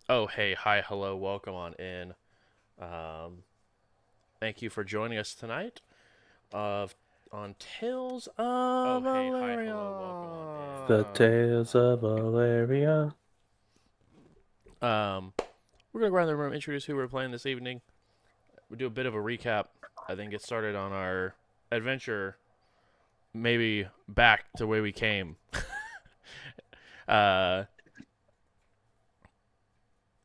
Oh, hey, hi, hello, welcome on in. Um, Thank you for joining us tonight of on Tales of hey, hi, hello, welcome on The Elarion. Tales of Elarion. We're gonna go around the room, introduce who we're playing this evening. We do a bit of a recap. I think get started on our adventure, maybe back to where we came. uh,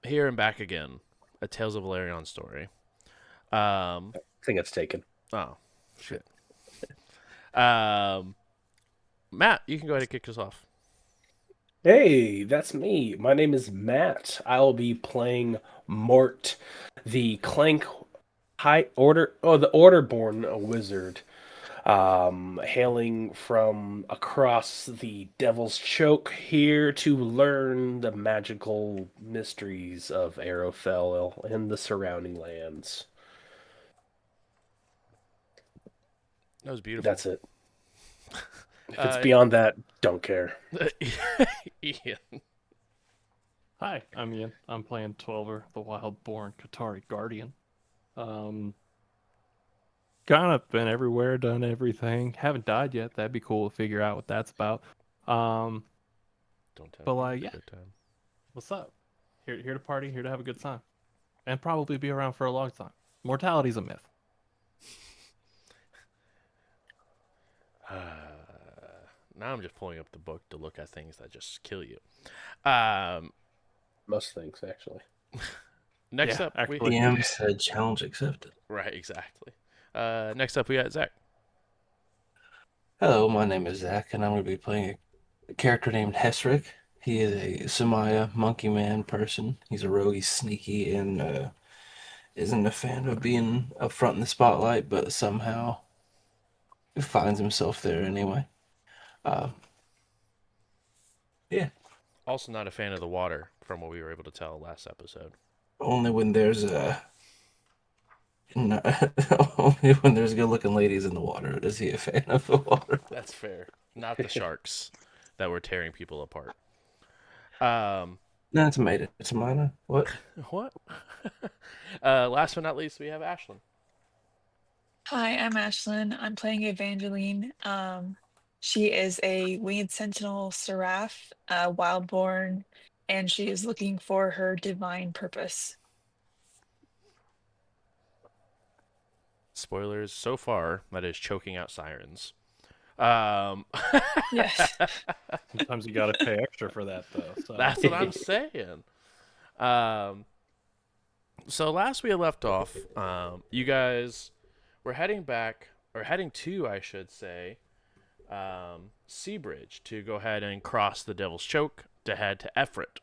Here and back again, a Tales of Elarion story. Um, I think it's taken. oh shit. Um, Matt, you can go ahead and kick us off. Hey, that's me. My name is Matt. I'll be playing Mort, the Clank High Order, the Orderborn wizard, hailing from across the Devil's Choke here to learn the magical mysteries of Arrowfell and the surrounding lands. That was beautiful. That's it. If it's Uh, beyond that, don't care. Ian. Hi, I'm Ian. I'm playing Twelver, the Wildborn Qatari Guardian. Um, Kind of been everywhere, done everything. Haven't died yet. That'd be cool to figure out what that's about. Um, Don't tell but me you like, had a yeah, good time. what's up? Here to party, here to have a good time, and probably be around for a long time. Mortality's a myth. Now I'm just pulling up the book to look at things that just kill you. Um, Most things, actually. Next Yeah, up we actually. DM said challenge accepted. right exactly. Next up we got Zach. Hello, my name is Zach, and I'm going to be playing a character named Hesrick. He is a Samaya monkey man person. He's a rogue, he's sneaky, and isn't a fan of being up front in the spotlight, but somehow finds himself there anyway. Uh, yeah, Also not a fan of the water, from what we were able to tell last episode. only when there's no, only when there's good-looking ladies in the water is he a fan of the water. That's fair. Not the sharks that were tearing people apart. Um, No, it's made it. It's mine. What? what? Last but not least, we have Ashlyn. Hi, I'm Ashlyn. I'm playing Evangeline. She is a winged sentinel seraph, wildborn, and she is looking for her divine purpose. Spoilers so far, that is choking out sirens. Um, Yes. Sometimes you gotta pay extra for that though. So that's what I'm saying. Um, so last we had left off, you guys were heading back, or heading to, I should say, Seabridge to go ahead and cross the Devil's Choke to head to Efrit,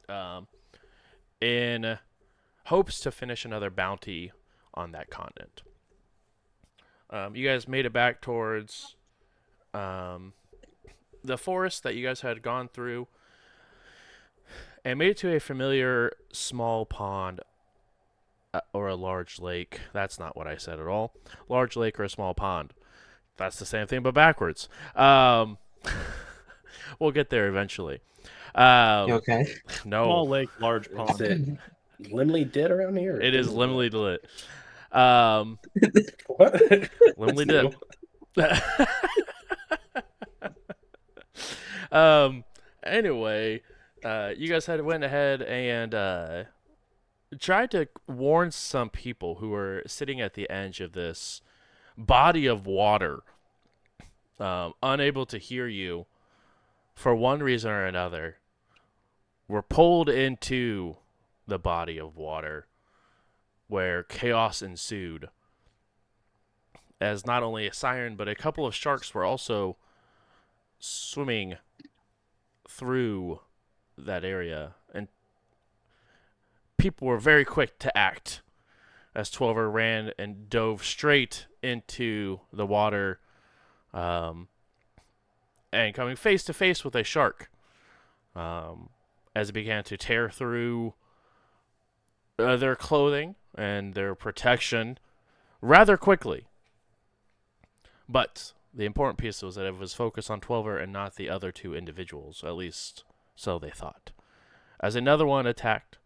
um, in hopes to finish another bounty on that continent. You guys made it back towards um, the forest that you guys had gone through and made it to a familiar small pond or a large lake. That's not what I said at all. Large lake or a small pond. That's the same thing, but backwards. We'll get there eventually. You Um, okay? no, small lake, large Is pond. it Limley did around here? Or it is dimly liminally lit. Um, What? That's liminally dip. new. um. Anyway, you guys had went ahead and tried to warn some people who were sitting at the edge of this body of water, unable to hear you for one reason or another, were pulled into the body of water where chaos ensued. As not only a siren, but a couple of sharks were also swimming through that area. And people were very quick to act as Twelver ran and dove straight into the water, um, and coming face to face with a shark, as it began to tear through their clothing and their protection rather quickly. But the important piece was that it was focused on Twelver and not the other two individuals, at least so they thought. As another one attacked,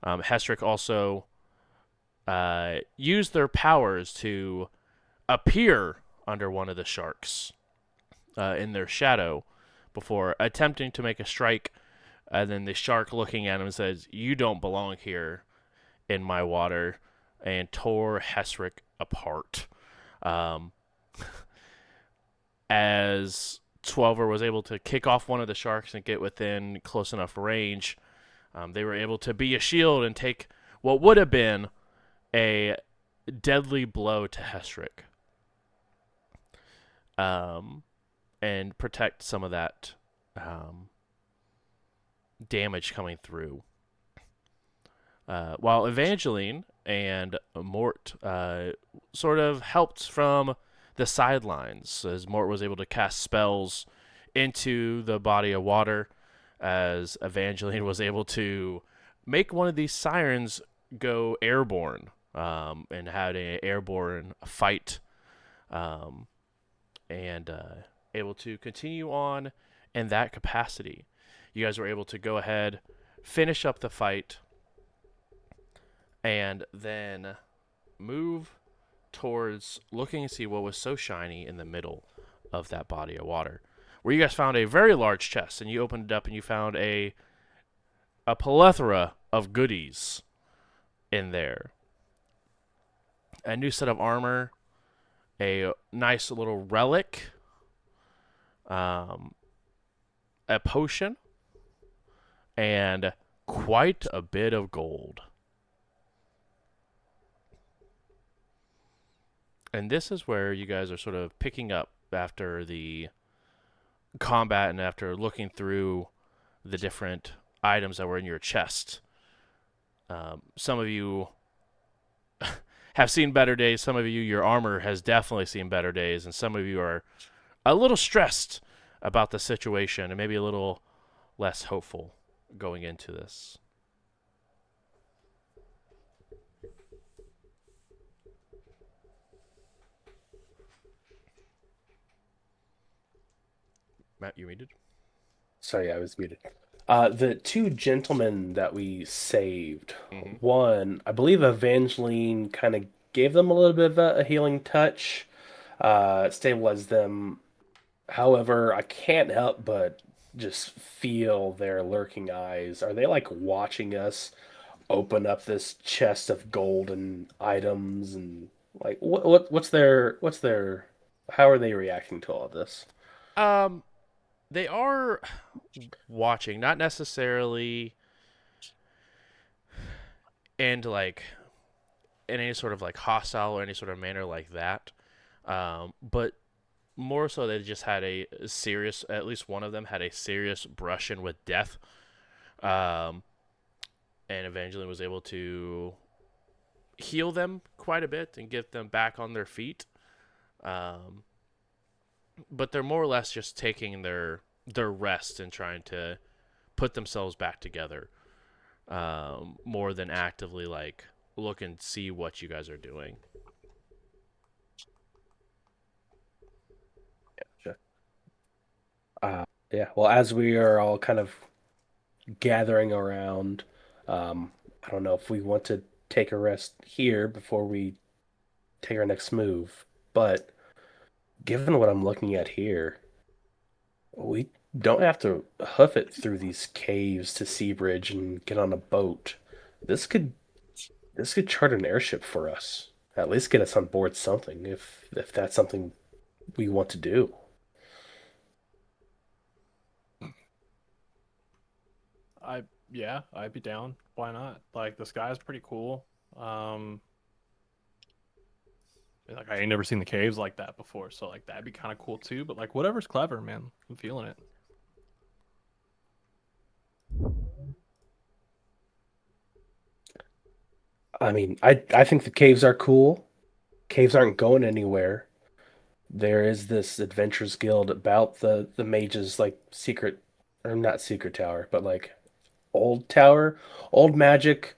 Hesric also used their powers to appear under one of the sharks in their shadow before attempting to make a strike. And then the shark looking at him says, "You don't belong here in my water," and tore Hesric apart. Um, as Twelver was able to kick off one of the sharks and get within close enough range, they were able to be a shield and take what would have been a deadly blow to Hesric, and protect some of that damage coming through. While Evangeline and Mort sort of helped from the sidelines, as Mort was able to cast spells into the body of water, as Evangeline was able to make one of these sirens go airborne, and had an airborne fight, and able to continue on in that capacity. You guys were able to go ahead, finish up the fight, and then move towards looking and see what was so shiny in the middle of that body of water, where you guys found a very large chest, and you opened it up and you found a plethora of goodies in there. A new set of armor, a nice little relic, a potion, and quite a bit of gold. And this is where you guys are sort of picking up after the combat and after looking through the different items that were in your chest. Some of you have seen better days. Some of you, your armor has definitely seen better days. And some of you are a little stressed about the situation and maybe a little less hopeful going into this. Matt, you muted? Sorry, I was muted. The two gentlemen that we saved, one, I believe Evangeline kind of gave them a little bit of a healing touch, stabilized them. However, I can't help but just feel their lurking eyes. Are they like watching us open up this chest of golden items and like what's their how are they reacting to all of this? Um, they are watching, not necessarily and like in any sort of like hostile or any sort of manner like that. But more so they just had a serious, at least one of them had a serious brush-in with death. Um, and Evangeline was able to heal them quite a bit and get them back on their feet. Um, but they're more or less just taking their rest and trying to put themselves back together, more than actively like look and see what you guys are doing. Sure. Yeah, well, as we are all kind of gathering around, I don't know if we want to take a rest here before we take our next move, but given what I'm looking at here, we don't have to hoof it through these caves to Seabridge and get on a boat. This could this could chart an airship for us. At least get us on board something if that's something we want to do. Yeah, I'd be down. Why not? Like the sky's pretty cool. Like I ain't never seen the caves like that before, so like that'd be kind of cool too. But like whatever's clever, man. I'm feeling it. I mean, I think the caves are cool. Caves aren't going anywhere. There is this adventurers guild about the mages like secret or not secret tower, but like old tower, old magic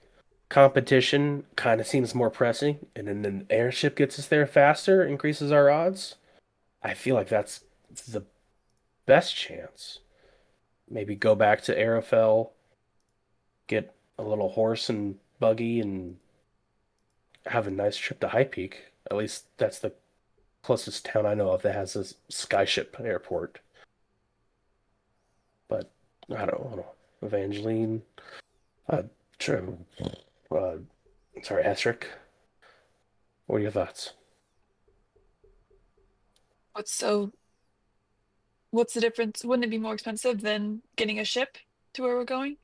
competition kind of seems more pressing, and then an airship gets us there faster, increases our odds. I feel like that's the best chance. Maybe go back to Arafel, get a little horse and buggy and have a nice trip to High Peak. At least that's the closest town I know of that has a skyship airport. But I don't know. Evangeline, uh, sure, uh, sorry, Esric. What are your thoughts? What's so what's the difference? Wouldn't it be more expensive than getting a ship to where we're going?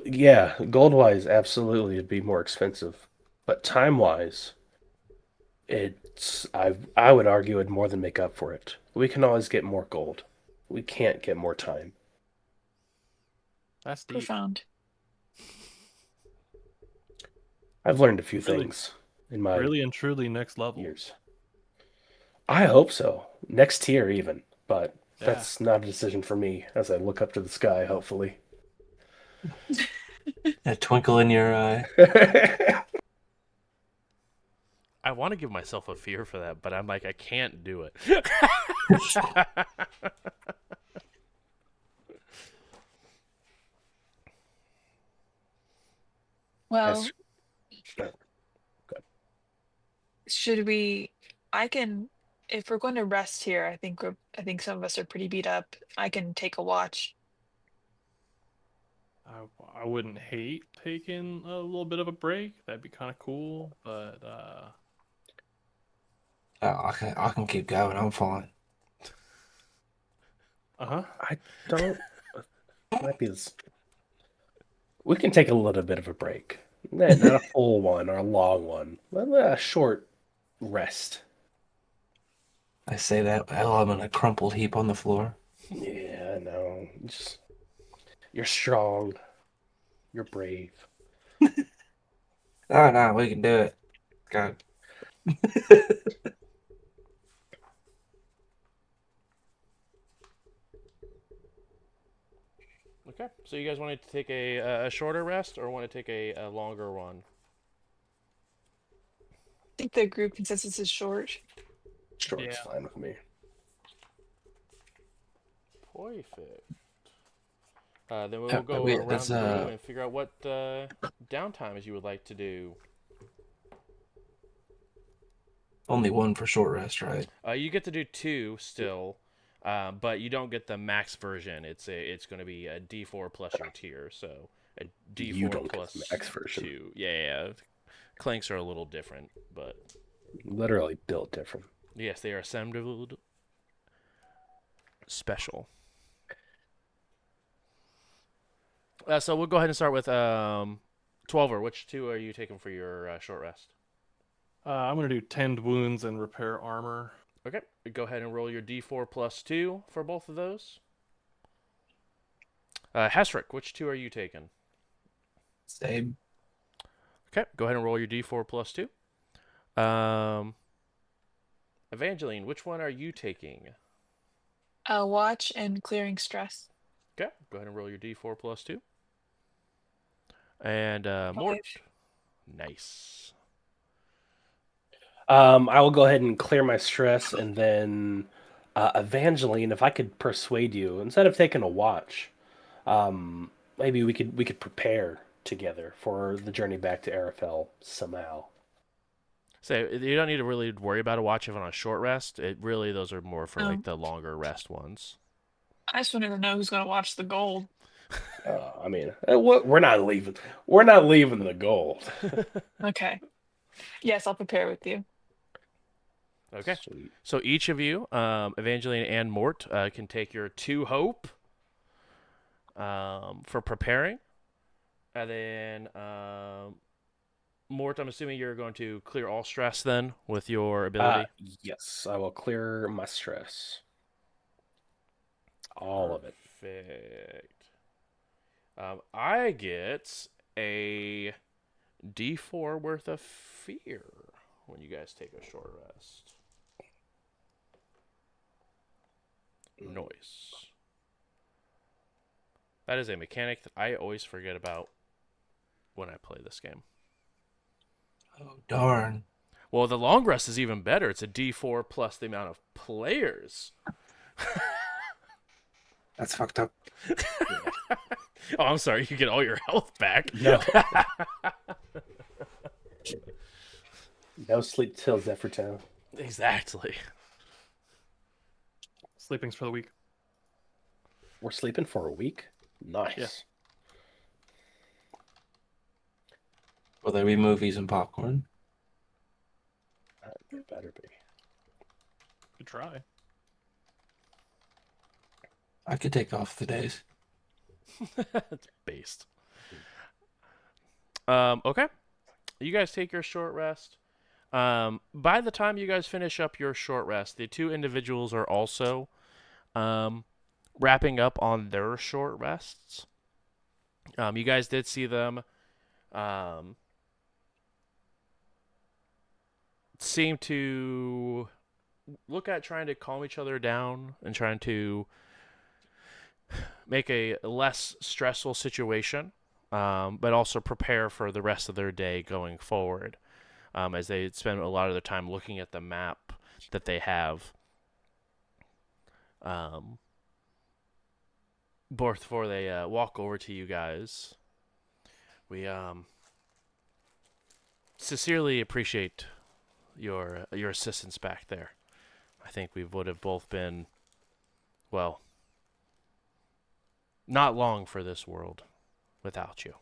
Yeah, gold wise, absolutely, it'd be more expensive, but time wise, I would argue it'd more than make up for it. We can always get more gold. We can't get more time. That's deep. Profound. I've learned a few Really? things in my Really and truly next level. years. I hope so. Next tier, even, but Yeah. that's not a decision for me as I look up to the sky, hopefully. A twinkle in your eye. I want to give myself a fear for that, but I'm like, I can't do it. Well, That's- should we I can if we're going to rest here, I think some of us are pretty beat up. I can take a watch. I wouldn't hate taking a little bit of a break. That'd be kind of cool, but I can keep going. I'm fine. I don't. Might be this. We can take a little bit of a break. Not a full one or a long one. A short rest. I say that while I'm in a crumpled heap on the floor. Yeah, I know. You're strong. You're brave. Oh, no, we can do it. God. Okay, so you guys wanted to take a shorter rest or want to take a longer one? I think the group consensus is short. Short's Yeah. fine with me. Perfect. Then we'll Yeah, go wait, around that's, the room and figure out what downtimes you would like to do. Only one for short rest, right? You get to do 2 still, but you don't get the max version. It's going to be a D4 plus your tier, so a D4 You don't get plus the max version. 2. Yeah. Clanks are a little different, but Literally built different. yes, they are assembled special. So we'll go ahead and start with 12er. Which 2 are you taking for your short rest? I'm gonna do tend wounds and repair armor. Okay, go ahead and roll your D4 plus 2 for both of those. Hesric, which 2 are you taking? Same. Okay, go ahead and roll your D4 plus 2. Evangeline, which one are you taking? Watch and clearing stress. Okay, go ahead and roll your D4 plus 2. And Mort. 5. Nice. I will go ahead and clear my stress, and then Evangeline, if I could persuade you, instead of taking a watch, maybe we could prepare together for the journey back to Arafel somehow. So you don't need to really worry about a watch if on a short rest. Those are more for Oh. like the longer rest ones. I just wanted to know who's going to watch the gold. I mean, we're not leaving. We're not leaving the gold. Okay. Yes, I'll prepare with you. Okay. Sweet. So each of you, Evangeline and Mort, can take your 2 hope for preparing. And then, Mort, I'm assuming you're going to clear all stress then with your ability? Yes, I will clear my stress. All of it. Perfect. I get a D4 worth of fear when you guys take a short rest. Noise. That is a mechanic that I always forget about when I play this game. Oh, darn. Well, the long rest is even better. It's a D4 plus the amount of players. That's fucked up. Oh, I'm sorry. You get all your health back. No. No sleep till Zephyr Town. Exactly. Sleepings for the week. We're sleeping for a week? Nice. Yeah. Will there be movies and popcorn? There better be. Good try. I could take off the days. It's based. Okay. You guys take your short rest. By the time you guys finish up your short rest, the two individuals are also wrapping up on their short rests. You guys did see them seem to look at trying to calm each other down and trying to make a less stressful situation, but also prepare for the rest of their day going forward, as they spend a lot of their time looking at the map that they have. Before they walk over to you guys, we sincerely appreciate your assistance back there. I think we would have both been, well, not long for this world without you.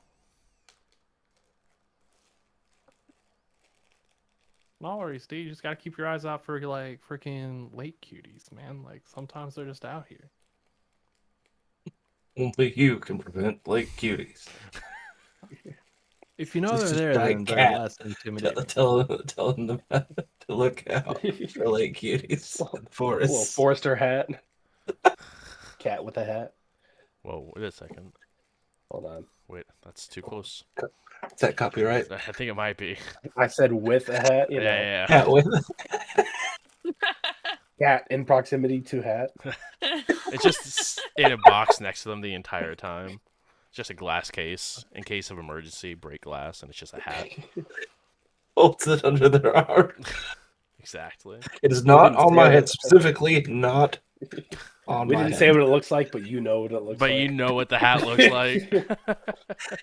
No worries, Steve. You just gotta keep your eyes out for like freaking lake cuties, man. Like sometimes they're just out here. Only you can prevent lake cuties. If you know This they're is there, then giant they're cat. less intimidating. Tell them to look out for lake cuties in the forest. Little Forester hat. Cat with a hat. Whoa, wait a second. Hold on. Wait, that's too close. Is that copyright? I think it might be. I said with a hat, you know. Yeah. Cat with Cat in proximity to hat. It's just in a box next to them the entire time. Just a glass case in case of emergency, break glass, and it's just a hat. holds it under their arm. Exactly. It is not didn't on say my that. head specifically, not on We my didn't head. say what it looks like, but you know what it looks But like. you know what the hat looks like.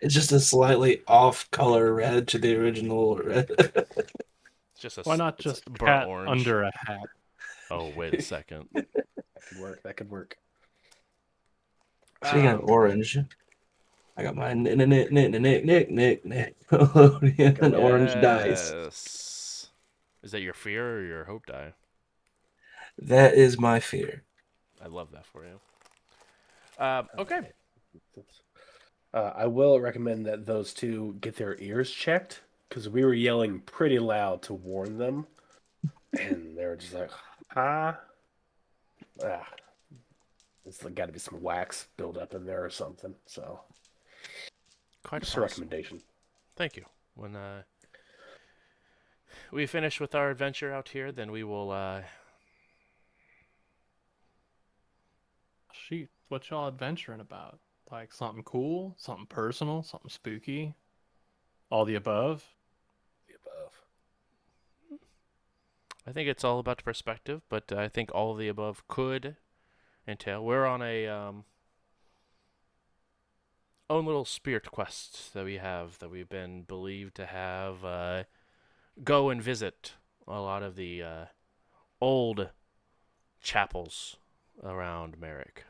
It's just a slightly off color red to the original red. It's just a Why not it's just burnt cat orange. under a hat? Oh, wait a second. That could work. That could work. Speaking of orange, I got my Nickelodeon orange dice. Yes. Is that your fear or your hope die? That is my fear. I love that for you. Okay. I will recommend that those two get their ears checked because we were yelling pretty loud to warn them, and they were just like, "Ah, there's got to be some wax buildup in there or something." So, Quite just a possible. recommendation. Thank you. When we finish with our adventure out here, then we will Shoot, what y'all adventuring about? Like something cool, something personal, something spooky? All the above? The above. I think it's all about the perspective, but I think all of the above could entail. We're on a own little spirit quest that we have that we've been believed to have go and visit a lot of the old chapels around Merrick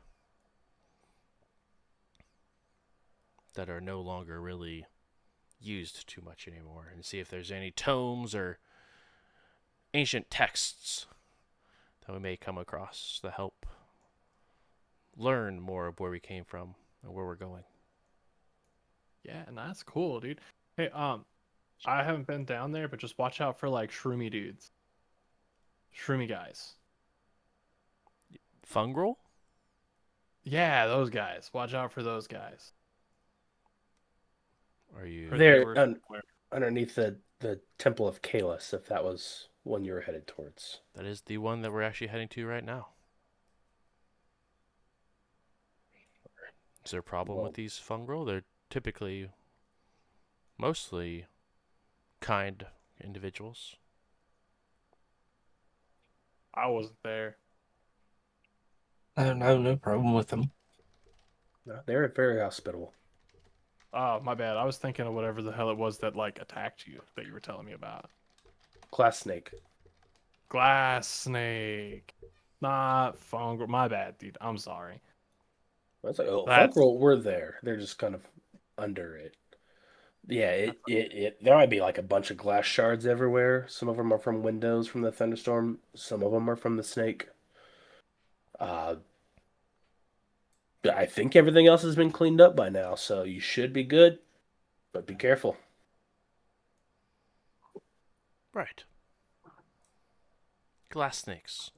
that are no longer really used too much anymore, and see if there's any tomes or ancient texts that we may come across to help learn more of where we came from and where we're going. Yeah, and that's cool, dude. Hey, I haven't been down there, but just watch out for like shroomy dudes. Shroomy guys. Fungrel? Yeah, those guys. Watch out for those guys. Are you? Or They're they were somewhere. underneath the Temple of Kalis, if that was one you were headed towards. That is the one that we're actually heading to right now. Is there a problem Well- with these fungrel? They're typically mostly kind individuals. I wasn't there. I have no problem with them. No, they're very hospitable. Oh, my bad. I was thinking of whatever the hell it was that like attacked you that you were telling me about. Glass snake. Glass snake. Not fungal. My bad, dude. I'm sorry. That's like, oh, That's Fungal were there. They're just kind of under it. Yeah, there might be like a bunch of glass shards everywhere. Some of them are from windows from the thunderstorm. Some of them are from the snake. Uh, I think everything else has been cleaned up by now, so you should be good. But be careful. Right. Glass snakes.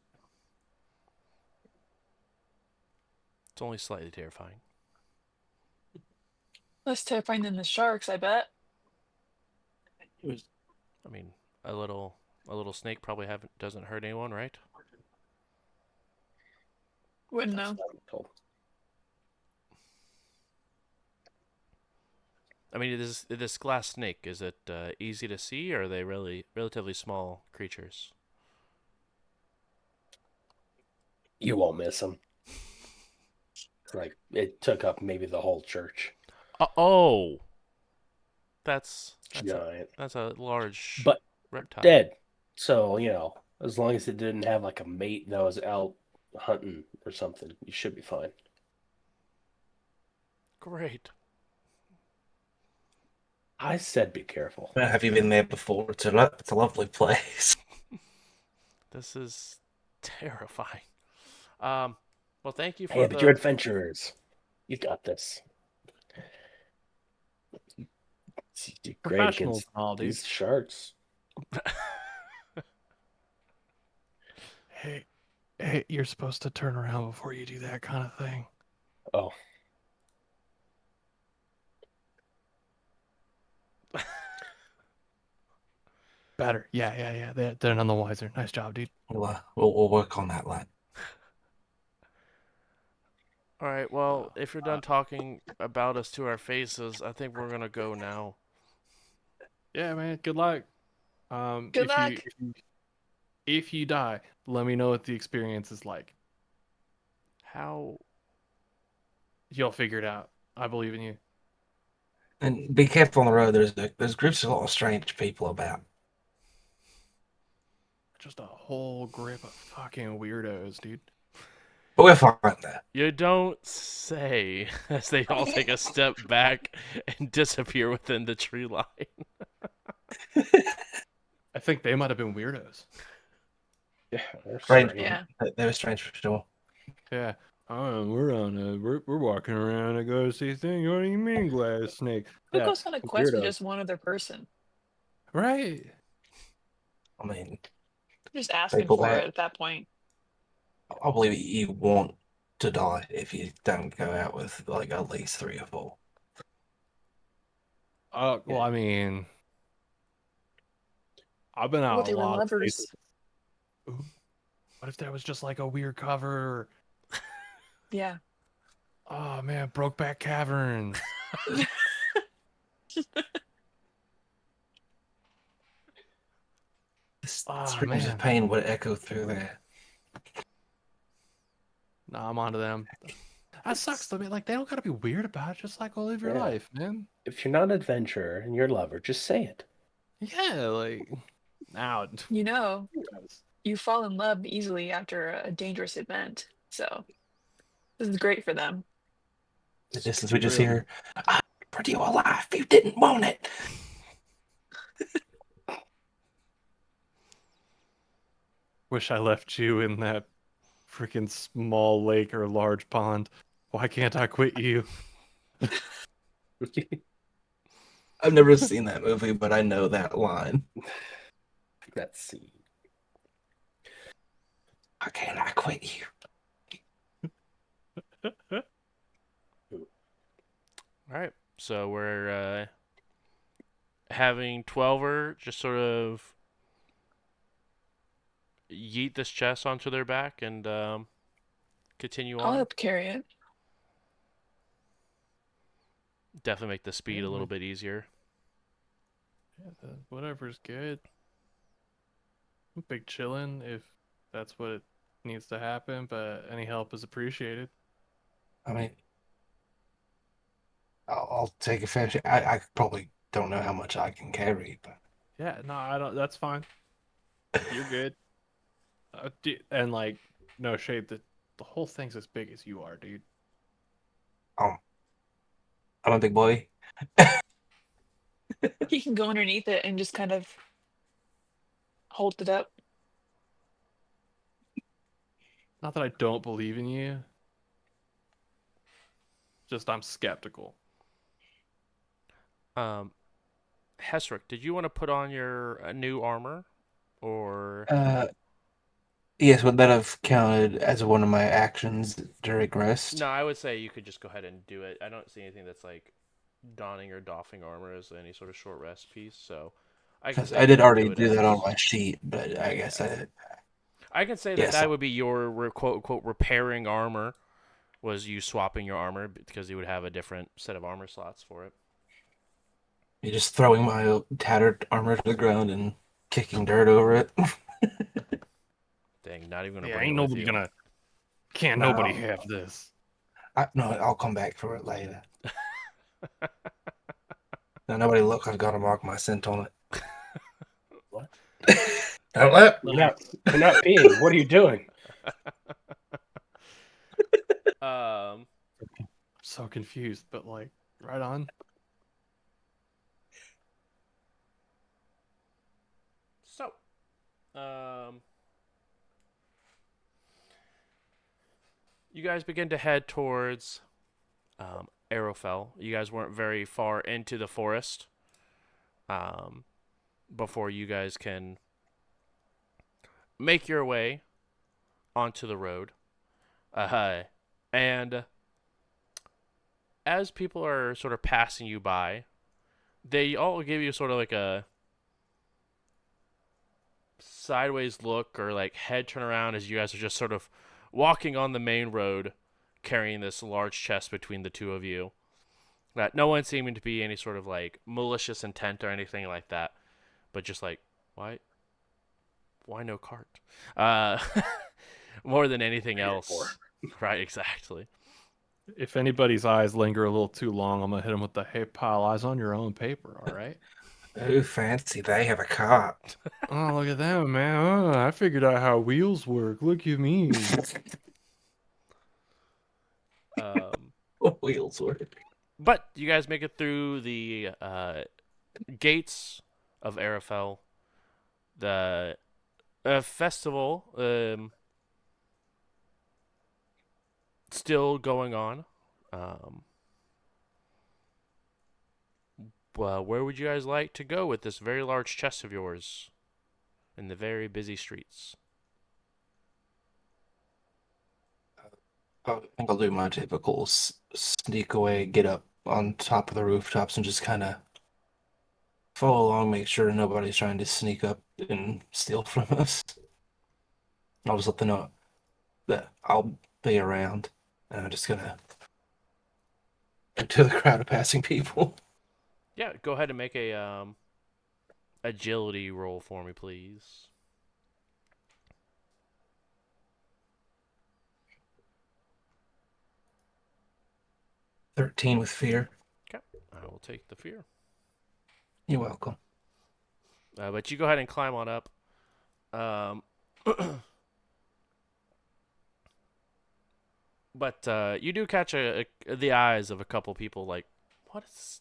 It's only slightly terrifying. Less terrifying than the sharks, I bet. It was I mean, a little snake probably doesn't hurt anyone, right? Wouldn't That's know. what I'm told. I mean, this glass snake, is it easy to see, or are they really relatively small creatures? You won't miss them. Like, it took up maybe the whole church. Oh, that's Giant. that's a large But reptile. dead. So, as long as it didn't have like a mate that was out hunting or something, you should be fine. Great. I said be careful. Have you been there before? It's a lovely place. This is terrifying. Well, thank you for Hey, but you're adventurers. You got this. You did great professionals against and all, dude. these sharks. Hey, you're supposed to turn around before you do that kind of thing. Oh, Better. Yeah. They're none the wiser. Nice job, dude. We'll work on that, lad. All right. Well, if you're done talking about us to our faces, I think we're gonna go now. Yeah, man. Good luck. Good luck. If you die, let me know what the experience is like. How? You'll figure it out. I believe in you. And be careful on the road. There's groups of a lot of strange people about. Just a whole grip of fucking weirdos, dude. But we're fine there. You don't say. As they all take a step back and disappear within the tree line. I think they might have been weirdos. yeah, they're Right. strange. Yeah. They were strange for sure. Yeah. We're walking around to go see things. What do you mean, glass snake? Who Yeah, goes on a quest with weirdos. just one other person? Right. I mean, They're just asking people for that it at that point. I believe you want to die if you don't go out with like at least 3 or 4. Well, I mean, I've been out What a they were lot of lovers. places. Ooh, what if there was just like a weird cover? Yeah. Oh man, Brokeback Caverns. Screams man. of pain would echo through there. Nah, I'm onto them. That sucks though, man. Like they don't gotta be weird about it. Just like go live your Yeah. life, man. If you're not an adventurer and you're a lover, just say it. Yeah, like now. You know, you fall in love easily after a dangerous event. So this is great for them. The distance we just hear, I offered you a life. You didn't want it. Wish I left you in that freaking small lake or large pond. Why can't I quit you? I've never seen that movie, but I know that line. That scene. Why can't I quit you? All right. So we're having Twelver just sort of yeet this chest onto their back and continue I'll on. help carry it. Definitely make the speed a little bit easier. Yeah, whatever's good. I'm big chillin' if that's what needs to happen, but any help is appreciated. I mean, I'll take a fair share. I probably don't know how much I can carry, but Yeah, no, I don't. That's fine. You're good. And like, no shade. The whole thing's as big as you are, dude. um, I'm a big boy. He can go underneath it and just kind of hold it up. Not that I don't believe in you. Just I'm skeptical. Um, Hesrick, did you want to put on your new armor, or Uh, yes, would that have counted as one of my actions during rest? no? I would say you could just go ahead and do it. I don't see anything that's like donning or doffing armor as any sort of short rest piece, so I can Because say I you did can already do it do that on as my sheet, but I guess yeah. I I can say that yes, that would be your quote unquote repairing armor. Was you swapping your armor because you would have a different set of armor slots for it. you're just throwing my tattered armor to the ground and kicking dirt over it. Dang, not even gonna Yeah, bring it ain't with nobody you. gonna. Can't nobody No, have this. no, I'll come back for it later. Now nobody look. I've got to mark my scent on it. What? Don't let. You're not. You're not peeing. What are you doing? Um, I'm so confused, but like, right on. so, um, you guys begin to head towards Arrowfell. You guys weren't very far into the forest um, before you guys can make your way onto the road. And as people are sort of passing you by, they all give you sort of like a sideways look or like head turn around as you guys are just sort of walking on the main road carrying this large chest between the two of you. That no one seeming to be any sort of like malicious intent or anything like that, but just like why no cart? Uh, more than anything Here for. else, right? Exactly. If anybody's eyes linger a little too long, I'm gonna hit them with the "Hey, pal, eyes on your own paper." All right. Oh, fancy! They have a cart. Oh, look at that, man. Oh, I figured out how wheels work. Look at me. Um, Wheels work. but you guys make it through the gates of Arafel. The festival still going on. Um, well, where would you guys like to go with this very large chest of yours in the very busy streets? I think I'll do my typical sneak away, get up on top of the rooftops, and just kind of follow along, make sure nobody's trying to sneak up and steal from us. I'll just let them know that I'll be around, and I'm just gonna into the crowd of passing people. Yeah, go ahead and make a agility roll for me, please. 13 with fear. Okay, I will take the fear. You're welcome. But you go ahead and climb on up. Um, but you do catch the eyes of a couple people. Like, what is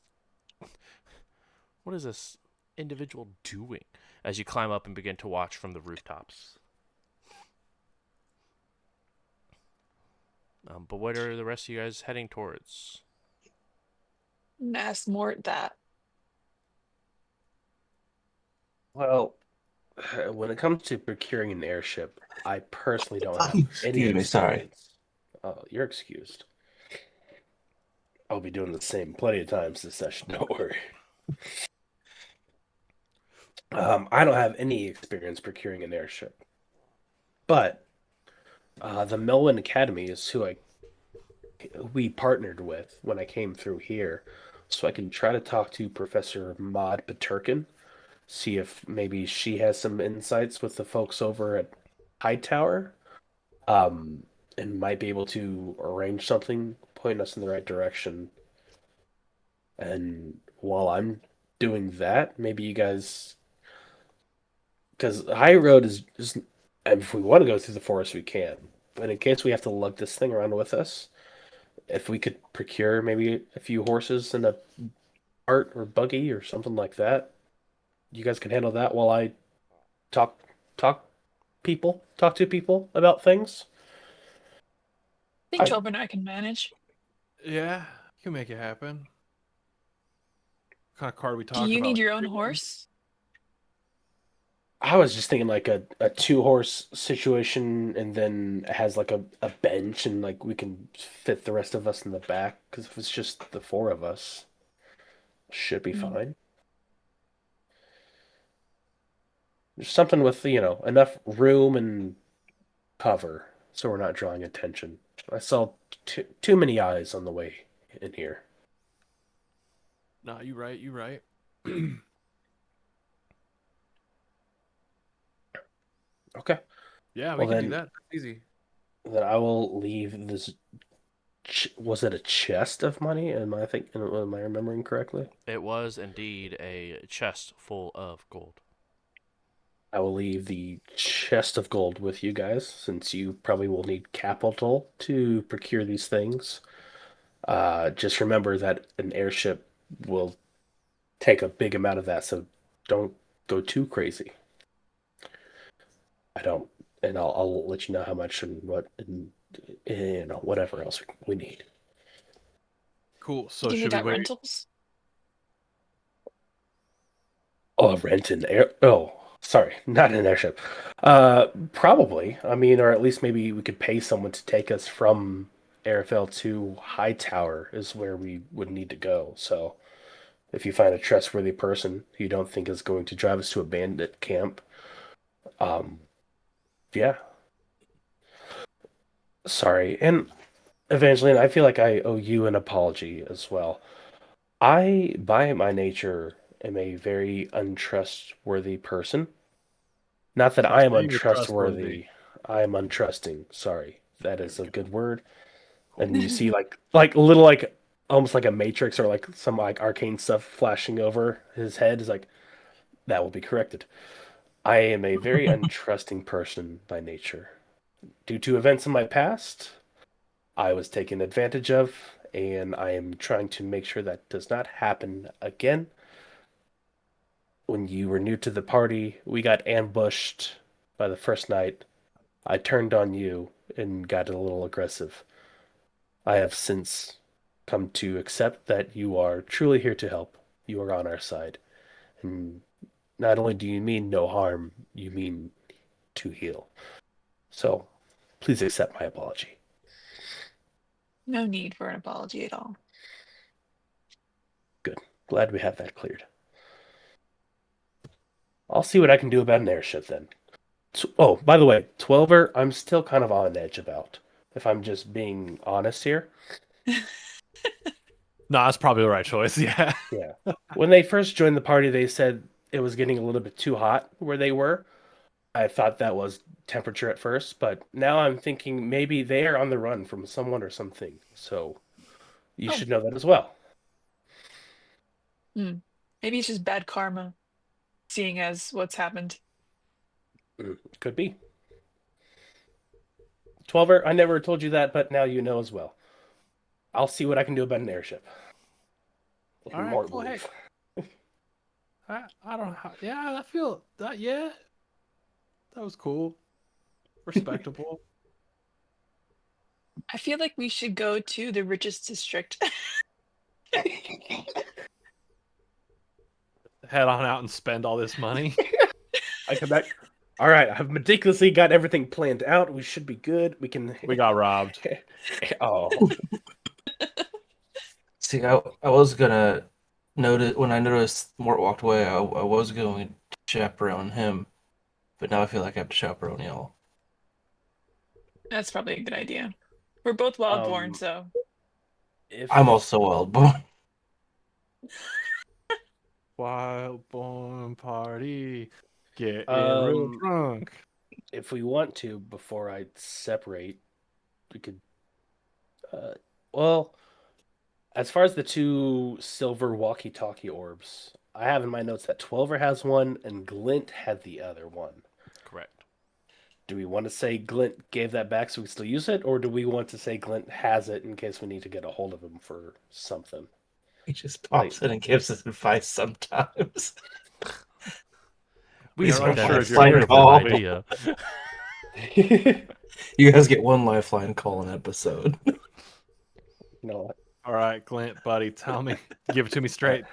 what is this individual doing? As you climb up and begin to watch from the rooftops. But what are the rest of you guys heading towards? And ask Mort that. Well, when it comes to procuring an airship, I personally don't have any Excuse me, sorry. experience. Oh, you're excused. I'll be doing the same plenty of times this session. Don't worry. I don't have any experience procuring an airship, but the Melwin Academy is who we partnered with when I came through here, so I can try to talk to Professor Maud Paterkin, see if maybe she has some insights with the folks over at Hightower, and might be able to arrange something, point us in the right direction. And while I'm doing that, maybe you guys, because high road is, and if we want to go through the forest, we can. But in case we have to lug this thing around with us, if we could procure maybe a few horses and a cart or buggy or something like that, you guys can handle that while I talk talk talk to people about things. I think I 12 and I can manage. Yeah, you can make it happen. What kind of card are we Do talking you about? need Like your own three one? horse? I was just thinking like a two horse situation, and then it has like a bench, and like we can fit the rest of us in the back. Because if it's just the four of us, should be Mm. fine. There's something with enough room and cover, so we're not drawing attention. I saw too many eyes on the way in here. Nah, you right. You right. Okay. Yeah, we Well can do then, that. That's easy. then I will leave this. Was it a chest of money? Am I remembering correctly? It was indeed a chest full of gold. I will leave the chest of gold with you guys, since you probably will need capital to procure these things. Just remember that an airship will take a big amount of that, so don't go too crazy. I don't, and I'll let you know how much and what and whatever else we need. Cool. I So think we should we got wait? rentals. Oh, rent an air. Oh, sorry, not an airship. Probably. I mean, or at least maybe we could pay someone to take us from Airfell to Hightower is where we would need to go. So if you find a trustworthy person who you don't think is going to drive us to a bandit camp, um, yeah. Sorry. And Evangeline, I feel like I owe you an apology as well. I, by my nature, am a very untrustworthy person. Not that Stop I am saying you're trustworthy. untrustworthy. I am untrusting. Sorry. That There is we a go. good word. And Cool. you see like little like almost like a matrix or like some like arcane stuff flashing over his head is like that will be corrected. I am a very untrusting person by nature. Due to events in my past, I was taken advantage of, and I am trying to make sure that does not happen again. When you were new to the party, we got ambushed by the first night. I turned on you and got a little aggressive. I have since come to accept that you are truly here to help. You are on our side. And not only do you mean no harm, you mean to heal. So please accept my apology. No need for an apology at all. Good. Glad we have that cleared. I'll see what I can do about an airship then. Oh, by the way, 12er, I'm still kind of on edge about, if I'm just being honest here. Nah, that's probably the right choice. Yeah. Yeah. When they first joined the party, they said it was getting a little bit too hot where they were. I thought that was temperature at first, but now I'm thinking maybe they are on the run from someone or something. So you Oh, should know that as well. maybe it's just bad karma, seeing as what's happened. Could be. 12er, I never told you that, but now you know as well. I'll see what I can do about an airship. All And right. more Cool. Hey, leave. I don't. Yeah, I feel that. Yeah, that was cool. Respectable. I feel like we should go to the richest district. Head on out and spend all this money. I come back. All right, I've meticulously got everything planned out. We should be good. We can. We got robbed. Oh, See, I was gonna notice when I noticed Mort walked away, I was going to chaperone him, but now I feel like I have to chaperone y'all. That's probably a good idea. We're both wildborn, um, so if I'm also wild born. Wild born party. Getting real um, drunk. if we want to, before I separate, we could. Uh, well, As far as the two silver walkie-talkie orbs, I have in my notes that Twelver has one and Glint had the other one. Correct. Do we want to say Glint gave that back so we still use it, or do we want to say Glint has it in case we need to get a hold of him for something? He just pops in and gives us advice sometimes. We These are are sure sure if you're you're here here for for the an idea. You guys get one lifeline call an episode. You know what? All right, Clint, buddy, tell me. Give it to me straight.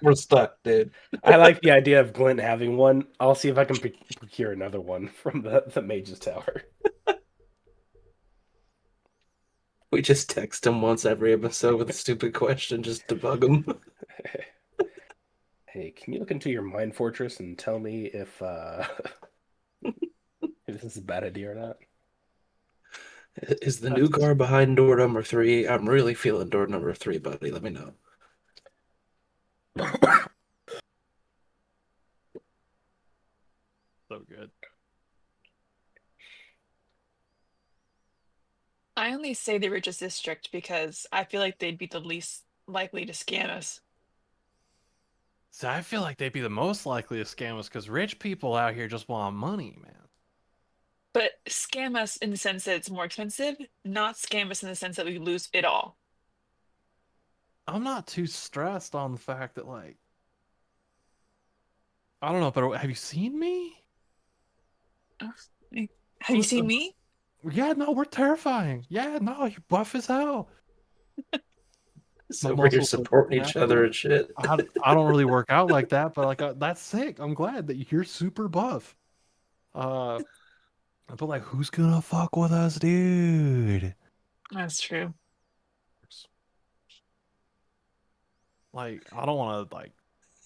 We're stuck, dude. I like the idea of Glint having one. I'll see if I can procure another one from the Mage's Tower. We just text him once every episode with a stupid question just to bug him. Hey, can you look into your mind fortress and tell me if if this is a bad idea or not? Is the new car behind door number 3? I'm really feeling door number 3, buddy. Let me know. So good. I only say the richest district because I feel like they'd be the least likely to scam us. So I feel like they'd be the most likely to scam us because rich people out here just want money, man. But scam us in the sense that it's more expensive, not scam us in the sense that we lose it all. I'm not too stressed on the fact that, like, I don't know, but have you seen me? Have you seen me? Yeah, no, we're terrifying. Yeah, no, you're buff as hell. So My we're here muscles are supporting working each out. other and shit. I don't really work out like that, but like that's sick. I'm glad that you're super buff. But like, who's gonna fuck with us, dude? That's true. Like, I don't want to like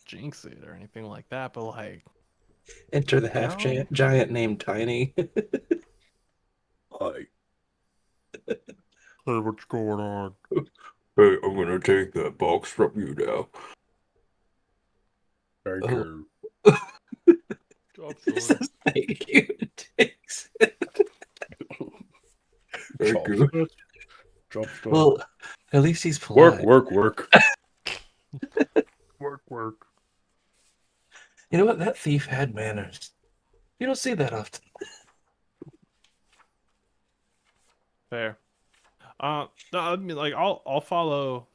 jinx it or anything like that, but like, Enter the half no. giant named Tiny. Hi. Hey, what's going on? Hey, I'm gonna take that box from you now. Thank you. Job Says thank you. Takes it. Thank you. Drop Well, at least he's polite. work. work. You know what? That thief had manners. You don't see that often. Fair. No, I mean, like, I'll follow.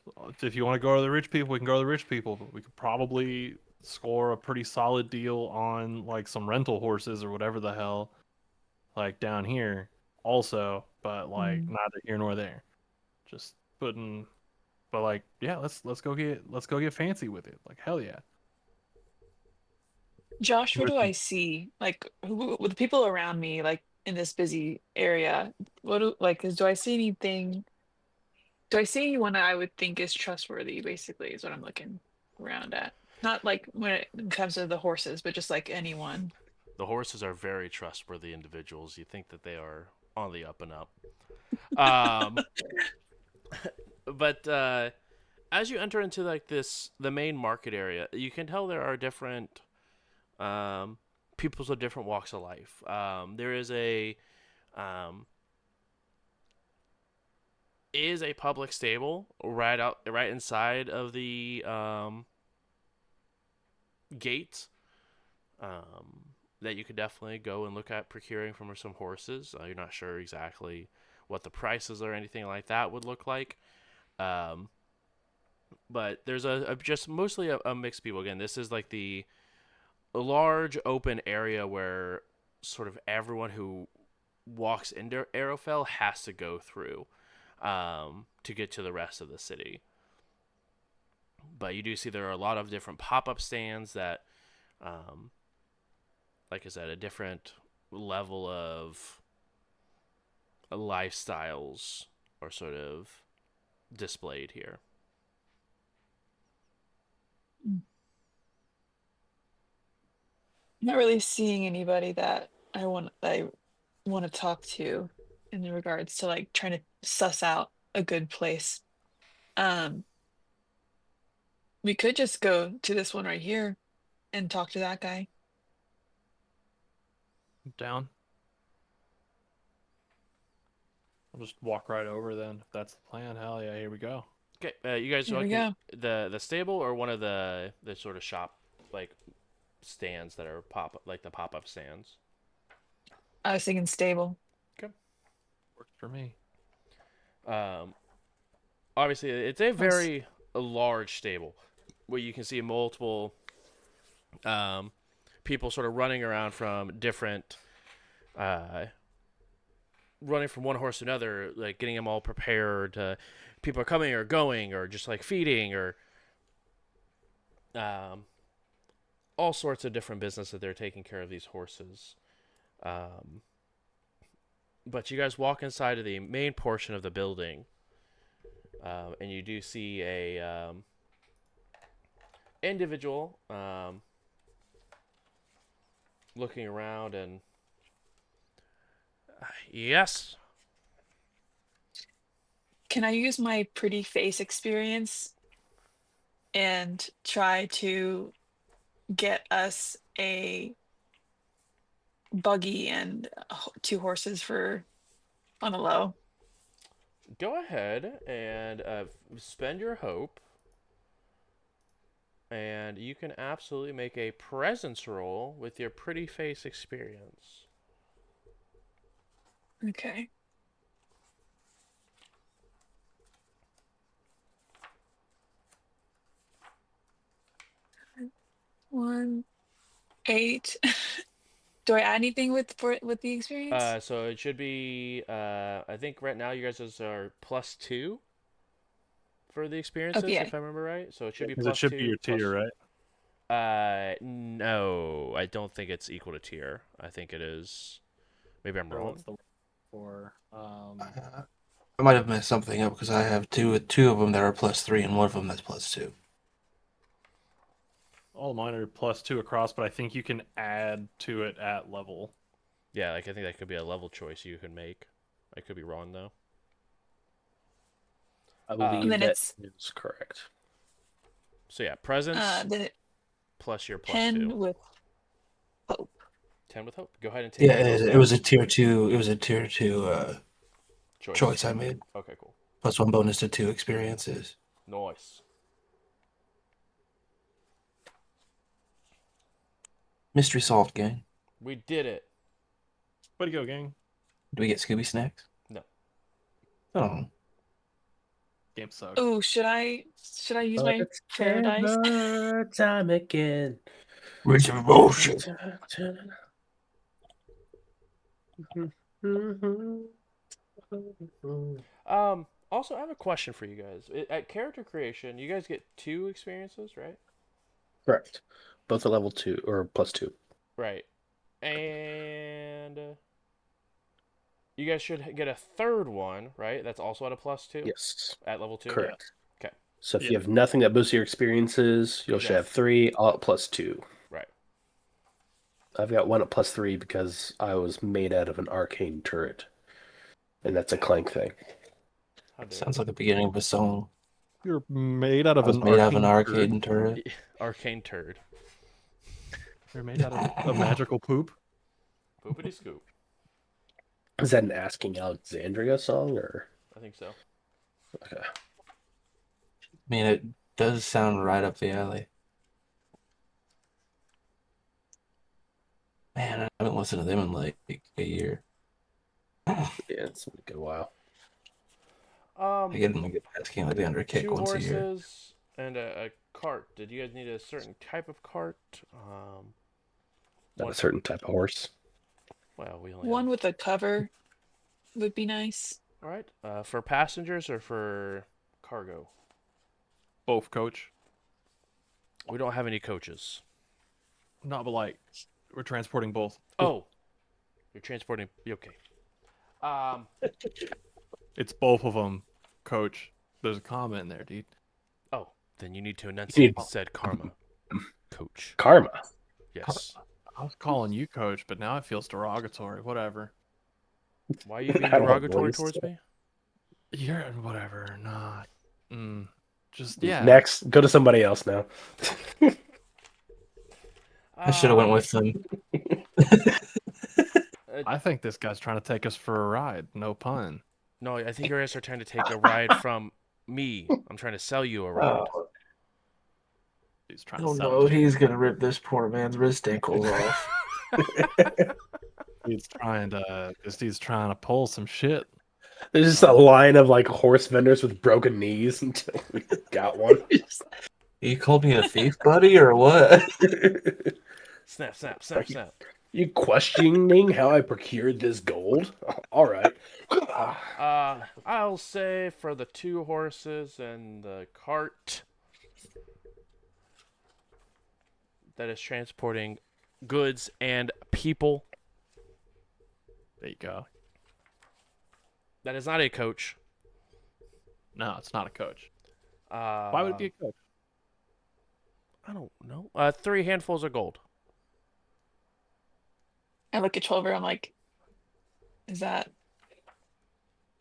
If you want to go to the rich people, we can go to the rich people. But we could probably score a pretty solid deal on like some rental horses or whatever the hell, like down here. Also, but like neither here nor there. Just putting, but like, yeah, let's go get fancy with it. Like, hell yeah. Josh, what do I see? Like, with the people around me, like in this busy area, do I see anything? Do I see anyone that I would think is trustworthy, basically, is what I'm looking around at. Not like when it comes to the horses, but just like anyone. The horses are very trustworthy individuals. You think that they are on the up and up. But as you enter into like the main market area, you can tell there are different peoples of different walks of life. There um, is a public stable right inside of the gate. That you could definitely go and look at procuring from some horses. You're not sure exactly what the prices or anything like that would look like. But there's just mostly a mixed people. Again, this is like the large open area where sort of everyone who walks into Arrowfell has to go through to get to the rest of the city. But you do see there are a lot of different pop-up stands that, like I said, a different level of lifestyles are sort of displayed here. Not really seeing anybody that I want to talk to in regards to like trying to suss out a good place. Um, we could just go to this one right here and talk to that guy. Down. I'll just walk right over then. If that's the plan, hell yeah, here we go. Okay, you guys Here we looking go. the stable or one of the sort of shop like stands that are the pop up stands. I was thinking stable. Okay. Works for me. Um, Obviously it's a Plus, very large stable where you can see multiple um people sort of running around from different uh running from one horse to another, like getting them all prepared. People are coming or going, or just like feeding, or um, all sorts of different business that they're taking care of these horses. Um, but you guys walk inside of the main portion of the building, and you do see a individual looking around, and yes, can I use my pretty face experience and try to get us a buggy and two horses for on the low? go ahead and spend your hope. And you can absolutely make a presence roll with your pretty face experience. Okay. One, 8. Do I add anything with the experience? So it should be. I think right now you guys are +2 for the experiences, Okay. if I remember right. So it should be Because it should be +2 your tier, right? No, I don't think it's equal to tier. I think it is. Maybe I'm Or wrong. what's the for I might have messed something up because I have two of them that are +3 and one of them that's +2. all mine are +2 across, but I think you can add to it at level. Yeah, like I think that could be a level choice you could make. I could be wrong though. I And believe then that it's is correct. So yeah, presence then it, plus your +2. 10 with hope. 10 with hope. Go ahead and take Yeah, those it was a tier 2. It was a tier 2 choice I made. Okay, cool. +1 bonus to 2 experiences. Nice. Mystery solved, gang. We did it. Way to go, gang. Do we get Scooby snacks? No. Oh, Game sucks. Oh, should I use my It's prayer dice? Hammer time again. rich of emotion. Also, I have a question for you guys. At character creation, you guys get 2 experiences, right? Correct. Both are level 2 or +2. Right. And you guys should get a third one, right? That's also at a +2 Yes, at level 2. correct. Okay. So if Yeah. you have nothing that boosts your experiences, you should Yeah. have 3, all at +2. Right. I've got 1 at +3 because I was made out of an arcane turret. And that's a clank thing. How dare Sounds like the beginning of a song. You're made out I of was an made out of an arcane arcade turret. you? Arcane turd. You're made out of a magical poop. Poopity scoop. Is that an Asking Alexandria song or? I think so. Okay. I mean, it does sound right up the alley. Man, I haven't listened to them in like a year. Yeah, it's been a good while. I get them to get past like the underkick 2 once a year. horses and a cart. Did you guys need a certain type of cart? Not One- a certain type of horse. Well, we only One have... with a cover would be nice. All right. For passengers or for cargo? Both, coach. We don't have any coaches. Not but like we're transporting both. Oh, you're transporting. Okay. It's both of them, coach. There's a comma in there, dude. Oh, then you need to enunciate said karma, coach. Karma. Yes. I was calling you coach, but now it feels derogatory. Whatever. Why are you being I don't have derogatory voice. towards me? You're whatever. Not. Just yeah. Next, go to somebody else now. I should have went with them. I think this guy's trying to take us for a ride. No pun. No, I think you guys are trying to take a ride from me. I'm trying to sell you around. Oh, He's trying to oh sell no, it. he's gonna rip this poor man's wrist ankles off. He's trying to. This dude's trying to pull some shit. There's just a line of like horse vendors with broken knees until we got one. You called me a thief, buddy, or what? Snap, snap, snap, you, snap. you questioning how I procured this gold? All right. I'll say for the 2 horses and the cart that is transporting goods and people. There you go. That is not a coach. No, it's not a coach. Why Why would it be a coach? I don't know. 3 handfuls of gold. I look at 12. I'm like, is that?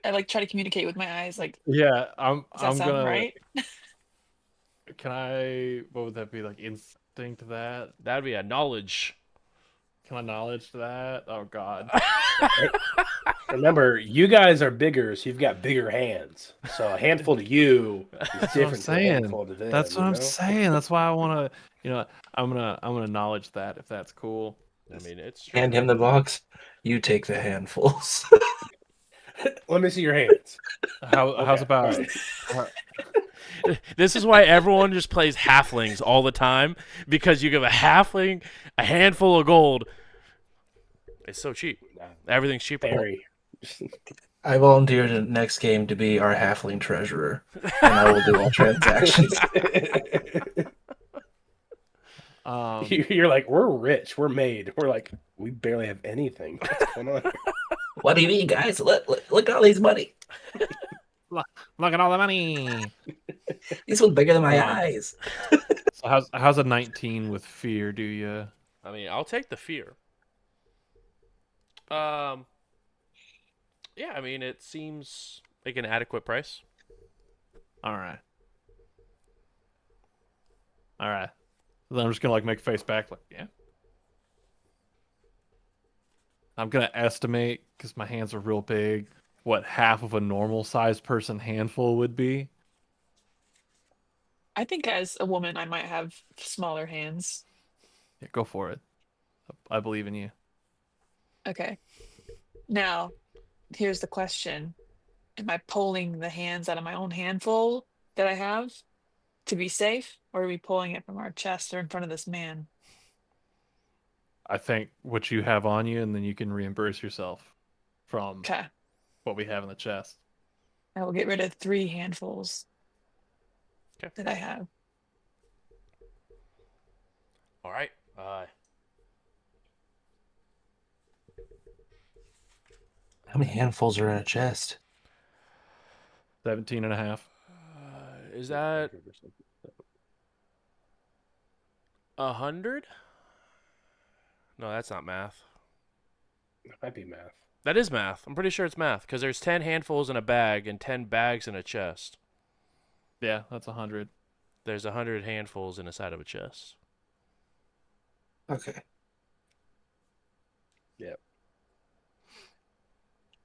I like try to communicate with my eyes. Like, Yeah, does that I'm sound gonna. right? Can I? What would that be like? Instinct that? That'd be a knowledge. Can I knowledge that? Oh God. Remember, you guys are bigger, so you've got bigger hands. So a handful to you is That's what I'm different than a saying. handful to them. That's what you I'm know? saying. That's why I want to. I'm gonna knowledge that if that's cool. I mean, it's true. Hand him the box. You take the handfuls. Let me see your hands. How's Okay, about? all right. This is why everyone just plays halflings all the time, because you give a halfling a handful of gold. It's so cheap. Everything's cheaper. Barry. I volunteered in the next game to be our halfling treasurer, and I will do all transactions. You're like, we're rich, we're made. We're like, we barely have anything. What's going on? What do you mean, guys? Look at all these money. Look at all the money. These ones bigger than my Um, eyes. So how's a 19 with fear? Do you? I mean, I'll take the fear. Yeah, I mean, it seems like an adequate price. All right. Then I'm just gonna like make a face back, like yeah. I'm gonna estimate because my hands are real big. What half of a normal sized person handful would be? I think as a woman, I might have smaller hands. Yeah, go for it. I believe in you. Okay. Now, here's the question. Am I pulling the hands out of my own handful that I have to be safe, or are we pulling it from our chest or in front of this man? I think what you have on you, and then you can reimburse yourself from Okay. what we have in the chest. I will get rid of 3 handfuls Okay. that I have. All right. How many handfuls are in a chest? 17 and a half. Is that 100? No, that's not math. It might be math. That is math. I'm pretty sure it's math because there's 10 handfuls in a bag and 10 bags in a chest. Yeah, that's 100. There's 100 handfuls in a side of a chest. Okay.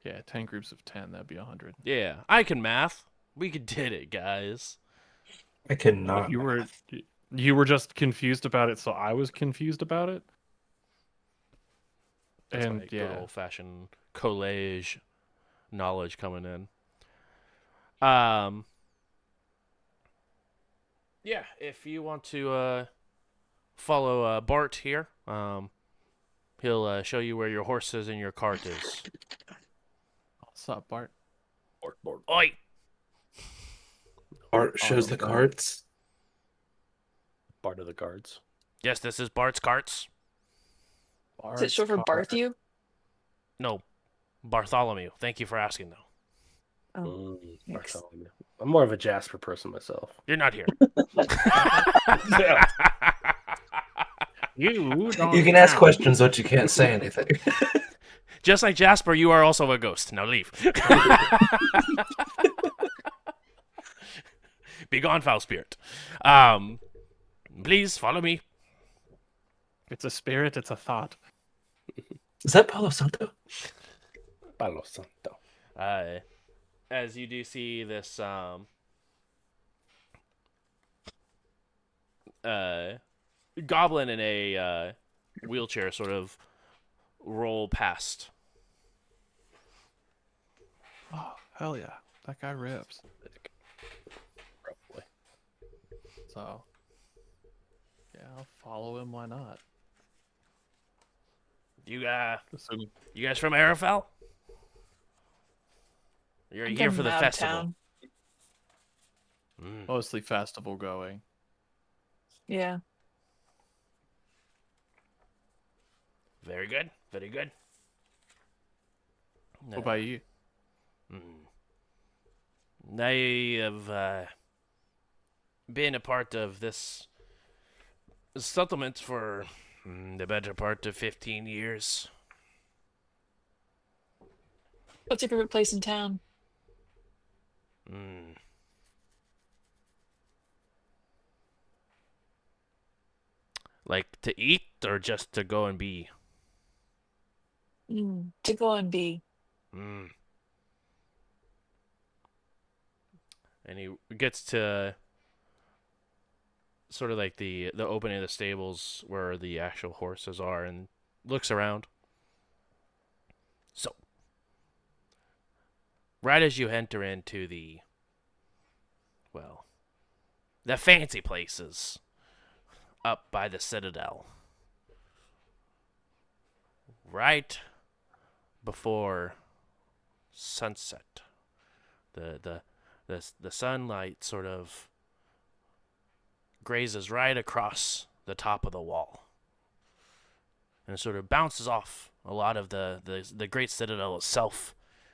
Yeah, 10 groups of 10. That'd be 100. Yeah, I can math. We did it, guys. I cannot. You were just confused about it, so I was confused about it. That's And my good yeah, old-fashioned college knowledge coming in. Yeah, if you want to follow Bart here, he'll show you where your horses and your cart is. what's up, Bart? Oi! Art shows the carts. Part of the cards. Yes, this is Bart's carts. Is it short for Barthew? No, Bartholomew. Thank you for asking, though. Oh, thanks. Bartholomew. I'm more of a Jasper person myself. You're not here. You You can ask questions, but you can't say anything. Just like Jasper, you are also a ghost. Now leave. Be gone, foul spirit. Please follow me. It's a spirit. It's a thought. Is that Palo Santo? Palo Santo. As you do see this goblin in a wheelchair sort of roll past. Oh, hell yeah. That guy rips. Probably. So, yeah, I'll follow him. Why not? You Assuming you guys from Arafel? You're I'm here from for the out of festival. town. Mm. mostly festival going. Yeah. Very good. Very good. What about you? I have been a part of this settlement for the better part of 15 years. What's your favorite place in town? Mm. Like to eat or just to go and be? To go and be. Mm. And he gets to sort of like the opening of the stables where the actual horses are and looks around. So, right as you enter into the fancy places up by the citadel, right before sunset, the sunlight sort of grazes right across the top of the wall and sort of bounces off a lot of the great citadel itself,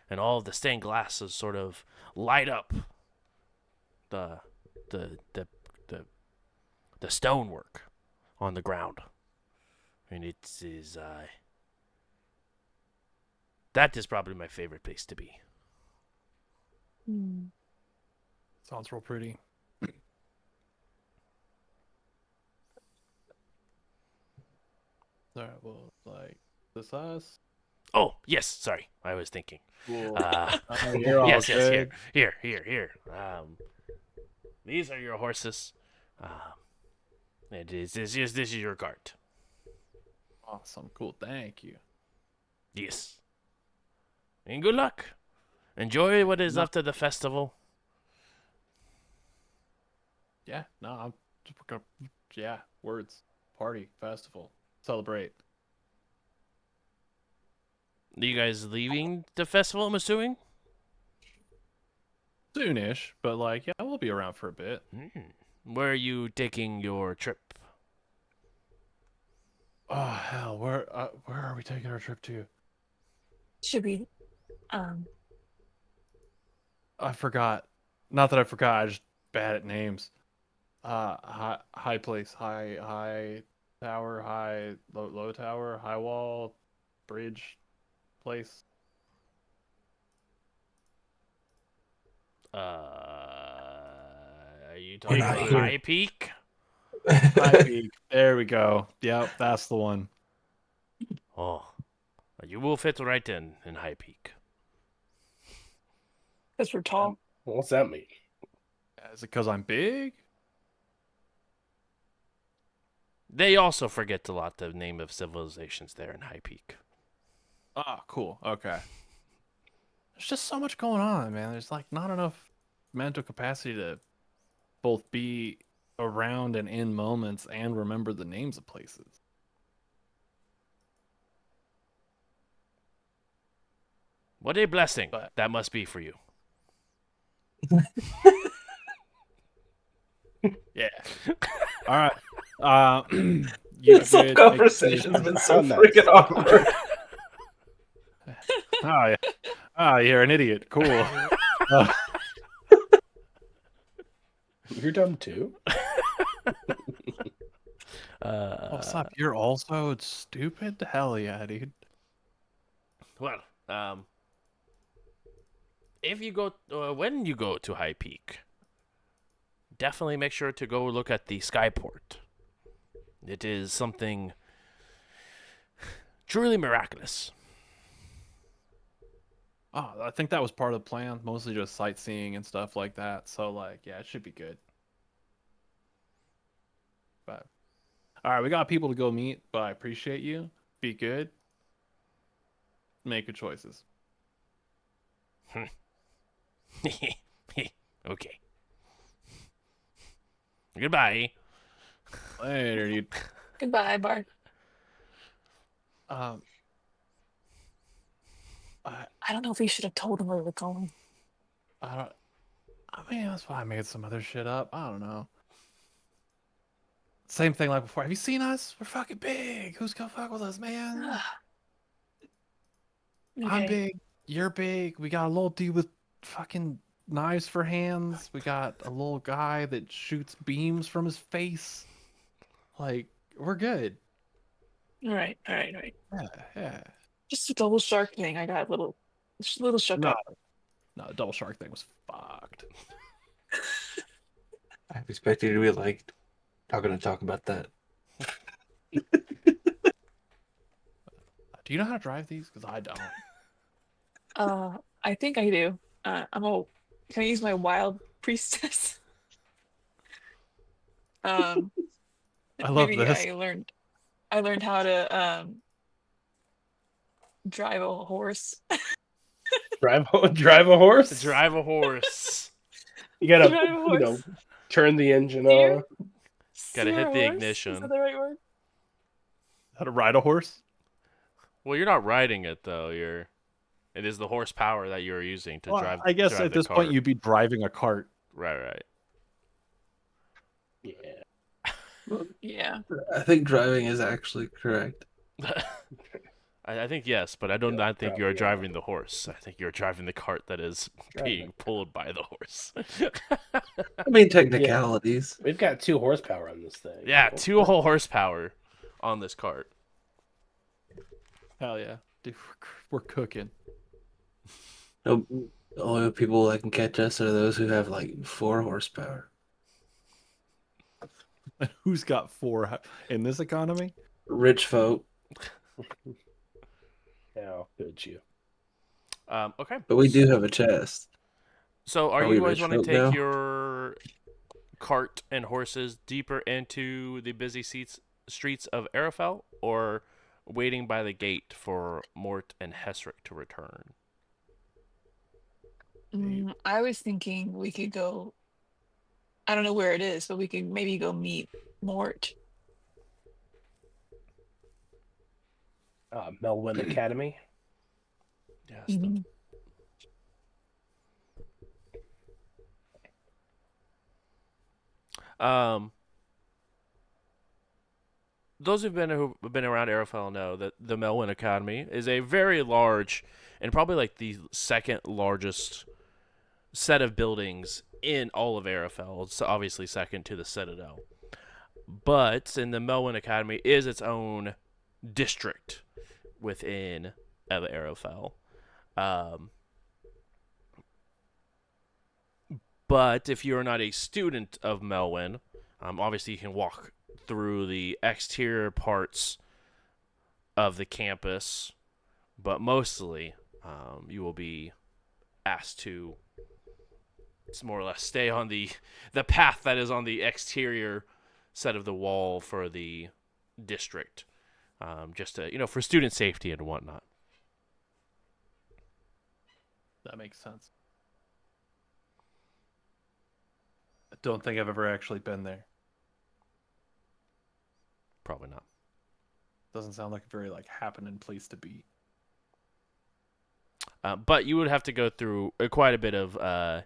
and all of the stained glasses sort of light up the the the the, the stonework on the ground, and it is that is probably my favorite place to be. Sounds real pretty. All right, well, like, this us? Oh yes, sorry, I was thinking. Cool. Uh, You're all yes, good. here. These are your horses. This is your cart. Awesome. Cool. Thank you. Yes. And good luck. Enjoy what is No. left of the festival. Yeah, no, I'm we're gonna, yeah, words. Party, festival, celebrate. Are you guys leaving the festival, I'm assuming? Soonish, but like, yeah, we'll be around for a bit. Where are you taking your trip? Oh hell, where are we taking our trip to? Should be I forgot. Not that I forgot. I just bad at names. High place, high tower, low tower, high wall, bridge, place. Are you We're talking not about here. High Peak? High peak. There we go. Yep, that's the one. Oh, you will fit right in High Peak. because we're tall. What's that mean? Is it because I'm big? They also forget a lot the name of civilizations there in High Peak. Ah, cool. Okay. There's just so much going on, man. There's like not enough mental capacity to both be around and in moments and remember the names of places. What a blessing But- that must be for you. Yeah. All right. You This whole good? conversation's been so on that. freaking awkward. Oh yeah. Oh, you're an idiot. Cool. You're dumb too. What's up? You're also stupid? Hell yeah, dude. Well, if you go, when you go to High Peak, definitely make sure to go look at the Skyport. It is something truly miraculous. Oh, I think that was part of the plan. Mostly just sightseeing and stuff like that. So like, yeah, it should be good. 5. All right, we got people to go meet, but I appreciate you. Be good. Make good choices. Okay. Goodbye. Later, you. Goodbye, Bart. I, I don't know if we should have told him where we were going. I don't. I mean, that's why I made some other shit up. I don't know. Same thing like before. Have you seen us? We're fucking big. Who's gonna fuck with us, man? I'm Okay. big. You're big. We got a little dude with fucking knives for hands. We got a little guy that shoots beams from his face. Like, we're good. All right. Yeah, yeah. Just a double shark thing. I got a little shook No, up. no, the double shark thing was fucked. I expected you to be like, not going to talk about that. Do you know how to drive these? Because I don't. I think I do. Can I use my wild priestess? I love Maybe this. I learned how to drive a horse. Drive a horse. Drive a horse. You gotta, Drive a you know, horse. turn the engine Steer? on. Gotta Steer hit a the horse? ignition. Is that the right word? How to ride a horse? Well, you're not riding it though. It is the horsepower that you're using to Well, drive. I guess drive at the this point cart. you'd be driving a cart. Right. Yeah. Yeah. I think driving is actually correct. I think yes, but I don't Yeah, not think probably, you're yeah. driving the horse. I think you're driving the cart that is being pulled by the horse. I mean, technicalities. We've got 2 horsepower on this thing. Yeah, 2 whole horsepower on this cart. Hell yeah. Dude, we're cooking. No, only people that can catch us are those who have like 4 horsepower. Who's got 4 in this economy? Rich folk. How could you? Okay. But we do have a chest. So, are Are we you guys rich want to folk take now? your cart and horses deeper into the busy streets of Arafel, or waiting by the gate for Mort and Hesric to return? I was thinking we could go. I don't know where it is, but we could maybe go meet Mort. Melwyn Academy. Yes. Mhm. Those who've been around Arafel know that the Melwyn Academy is a very large and probably like the second largest set of buildings in all of Arafel. It's obviously second to the Citadel. But in the Melwyn Academy is its own district within Arafel. But if you're not a student of Melwyn, obviously you can walk through the exterior parts of the campus, but mostly you will be asked to more or less stay on the path that is on the exterior set of the wall for the district, just to, for student safety and whatnot. That makes sense. I don't think I've ever actually been there. Probably not. Doesn't sound like a very happening place to be. But you would have to go through quite a bit of a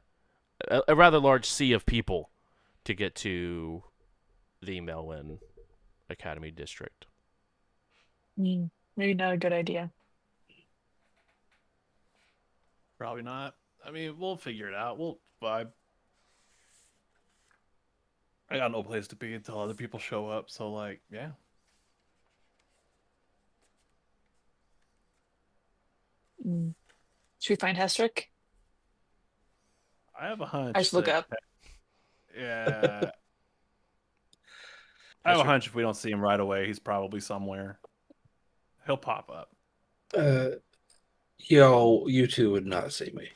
rather large sea of people to get to the Melwyn Academy district. Maybe not a good idea. Probably not. I mean, we'll figure it out. We'll vibe. I got no place to be until other people show up, so yeah. Should we find Hesric? I have a hunch. I just look up. Yeah. I have a hunch if we don't see him right away, he's probably somewhere. He'll pop up. You two would not see me.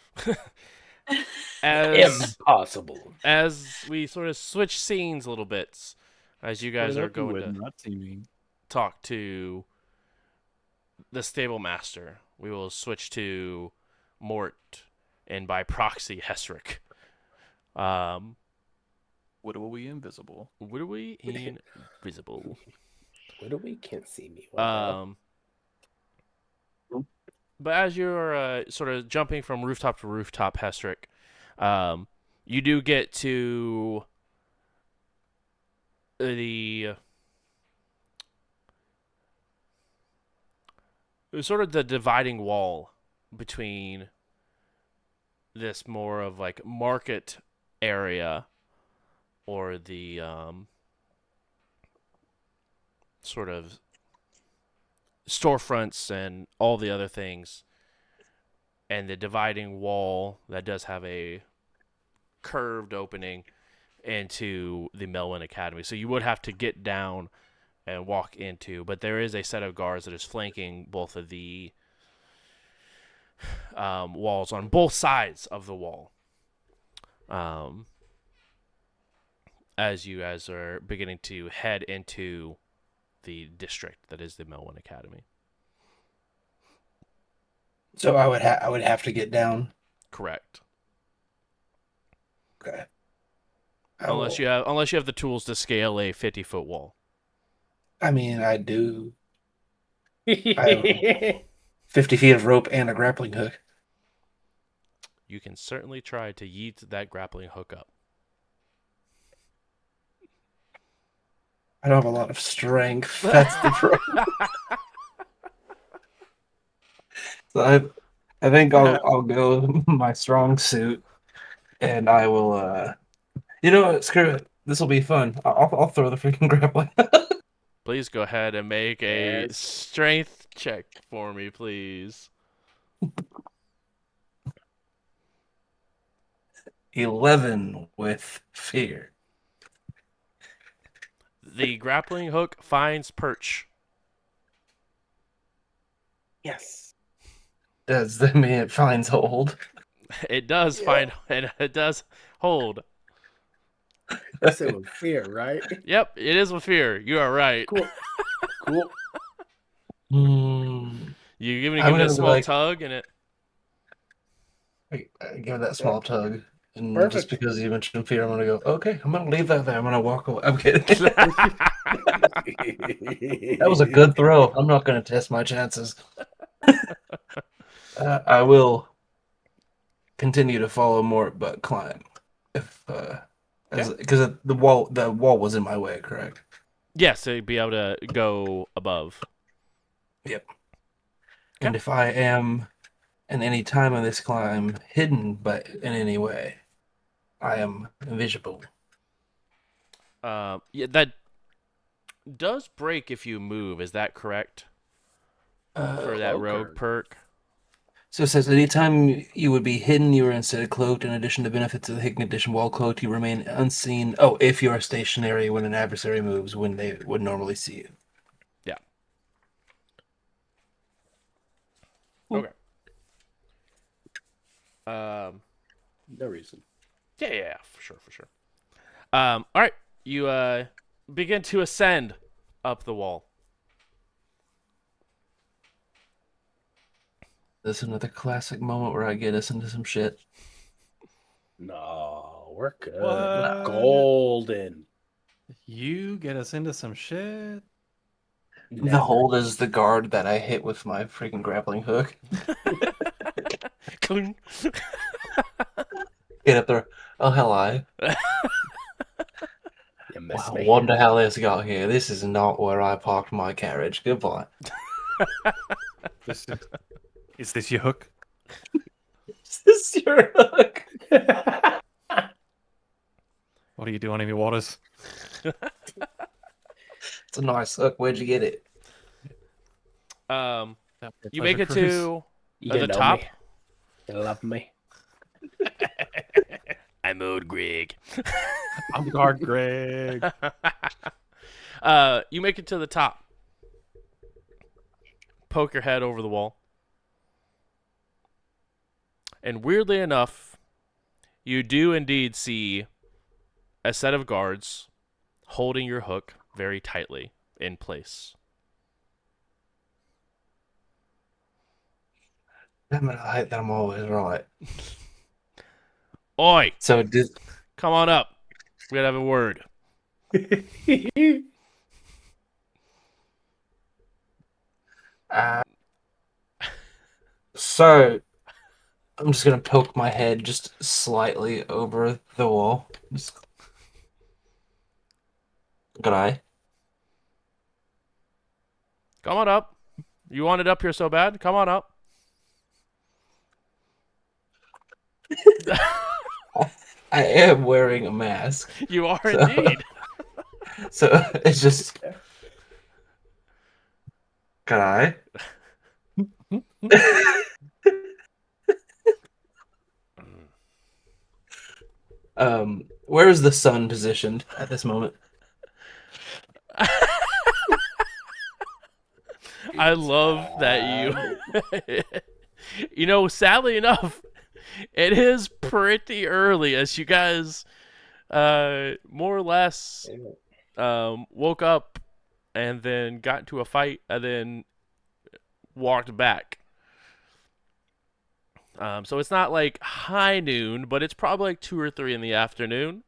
As Impossible. as we sort of switch scenes a little bit, as you Put guys it are up, you going would to not see me. talk to the stable master, we will switch to Mort and by proxy Hesric. What are we invisible? What are we invisible? What do we can't see me? Wow. But as you're sort of jumping from rooftop to rooftop, Hesric, you do get to the sort of the dividing wall between this more of like market area or the sort of storefronts and all the other things, and the dividing wall that does have a curved opening into the Melwyn Academy. So you would have to get down and walk into, but there is a set of guards that is flanking both of the walls on both sides of the wall. As you guys are beginning to head into the district that is the Melwyn Academy. So I would have to get down. Correct. Okay. Unless you have the tools to scale a 50-foot wall. I mean, I do. I 50 feet of rope and a grappling hook. You can certainly try to yeet that grappling hook up. I don't have a lot of strength. That's the problem. So I think I'll go with my strong suit, and I will. You know what? Screw it. This will be fun. I'll throw the freaking grappling. Please go ahead and make a Yes. strength check for me, please. 11 with fear. The grappling hook finds perch. Yes. Does that mean it finds hold? It does find, and it does hold. I said with fear, right? Yep, it is with fear. You are right. Cool. Cool. You give it I'm a gonna be small like- tug, and it. I give it that small tug. And Perfect. just because you mentioned fear, I'm gonna go, okay, I'm gonna leave that there. I'm gonna walk away. I'm kidding. That was a good throw. I'm not gonna test my chances. I will continue to follow Mort, but climb. If because the wall was in my way, correct? Yes, to be able to go above. Yep. And if I am in any time of this climb hidden but in any way, I am invisible. Yeah, that does break if you move. Is that correct? For that rogue perk. So it says anytime you would be hidden, you are instead cloaked. In addition to benefits of the hidden condition, while cloaked, you remain unseen. Oh, if you are stationary when an adversary moves, when they would normally see you. Yeah. Okay. No reason. Yeah, for sure. All right, you begin to ascend up the wall. This is another classic moment where I get us into some shit. No, we're good. What? We're golden. You get us into some shit. The hold is the guard that I hit with my freaking grappling hook. Cling. Get up there. Oh, hell, I. You miss Wow, me. wonder how this got here. This is not where I parked my carriage. Goodbye. Is this your hook? Is this your hook? What are you doing in your waters? It's a nice hook. Where'd you get it? You make it to You the know top. me. You love me. I'm old Greg. I'm guard Greg. You make it to the top. Poke your head over the wall. And weirdly enough, you do indeed see a set of guards holding your hook very tightly in place. Damn it, I hate that I'm always right. Oi, So did come on up. We gotta have a word. uh, so I'm just gonna poke my head just slightly over the wall. Just, good eye. Come on up. You want it up here so bad? Come on up. I am wearing a mask, You are so, indeed. so it's just good eye. Where is the sun positioned at this moment? I love that you. You know, sadly enough, it is pretty early as you guys more or less woke up and then got into a fight and then walked back. So it's not like high noon, but it's probably like 2 or 3 in the afternoon.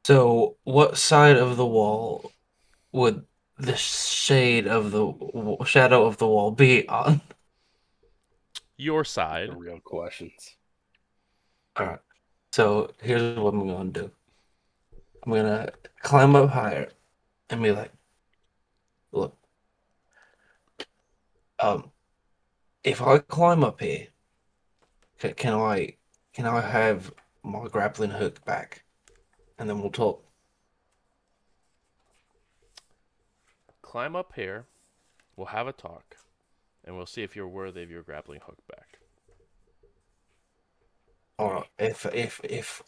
So, what side of the wall would the shade of the shadow of the wall be on? Your side. Real questions. All right. So here's what I'm gonna do. I'm gonna climb up higher and be like, look, if I climb up here, can I have my grappling hook back, and then we'll talk. Climb up here. We'll have a talk, and we'll see if you're worthy of your grappling hook back. All right. If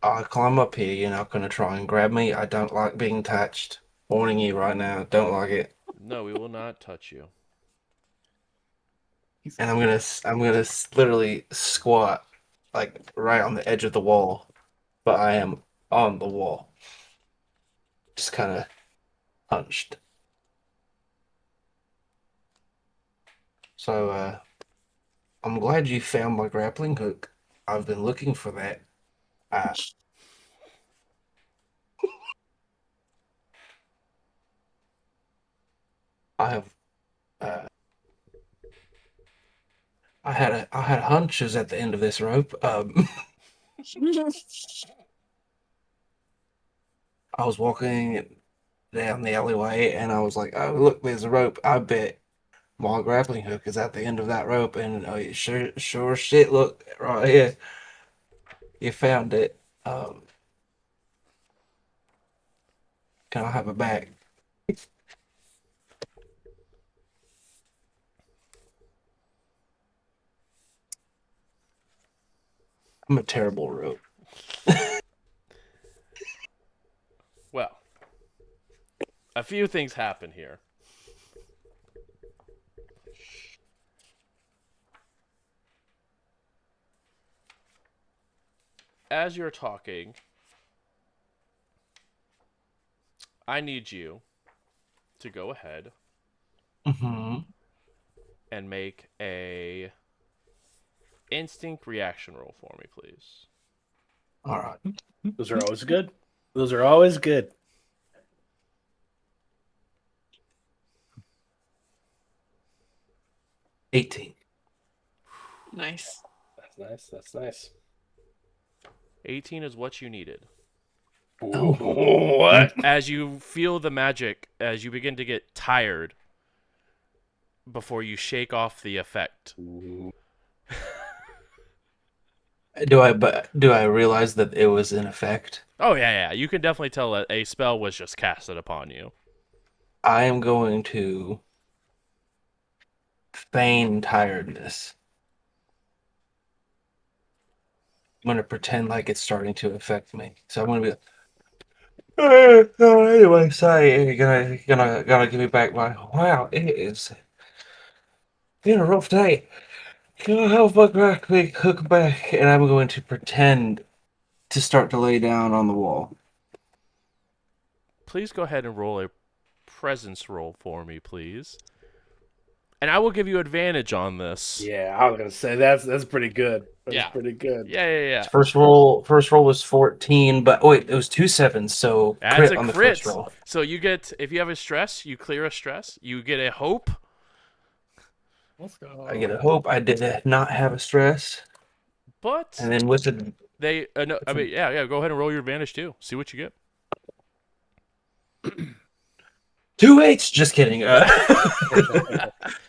I climb up here, you're not gonna try and grab me. I don't like being touched. Warning you right now. Don't like it. No, we will not touch you. And I'm gonna literally squat like right on the edge of the wall, but I am on the wall, just kind of hunched. So I'm glad you found my grappling hook. I've been looking for that. Uh, I have I had hunches at the end of this rope. I was walking down the alleyway and I was like, "Oh, look, there's a rope. I bet my grappling hook is at the end of that rope." And sure shit, look right here. You found it. Can I have it back? I'm a terrible rope. Well, a few things happen here. As you're talking, I need you to go ahead Mm-hmm. and make a instinct reaction roll for me, please. All right. Those are always good. Those are always good. 18. Nice. That's nice. That's nice. 18 is what you needed. Oh. What? As you feel the magic, as you begin to get tired before you shake off the effect. Do I realize that it was in effect? Oh, yeah. You can definitely tell that a spell was just casted upon you. I am going to feign tiredness. I'm going to pretend like it's starting to affect me. So I'm going to be anyway, say you're gonna give me back my wow, it is been a rough day. Can I have my grappling hook back? And I'm going to pretend to start to lay down on the wall. please go ahead and roll a presence roll for me, please. And I will give you advantage on this. Yeah, I was gonna say that's pretty good. That's pretty good. Yeah. First roll was 14, but wait, it was 2 sevens, so That's crit a on the crit. first roll. So you get, if you have a stress, you clear a stress. You get a hope. Let's go. I get a hope. I did not have a stress, But and then with the they, no, I mean, yeah. Go ahead and roll your advantage too. See what you get. 2 8s. Just kidding. Advantage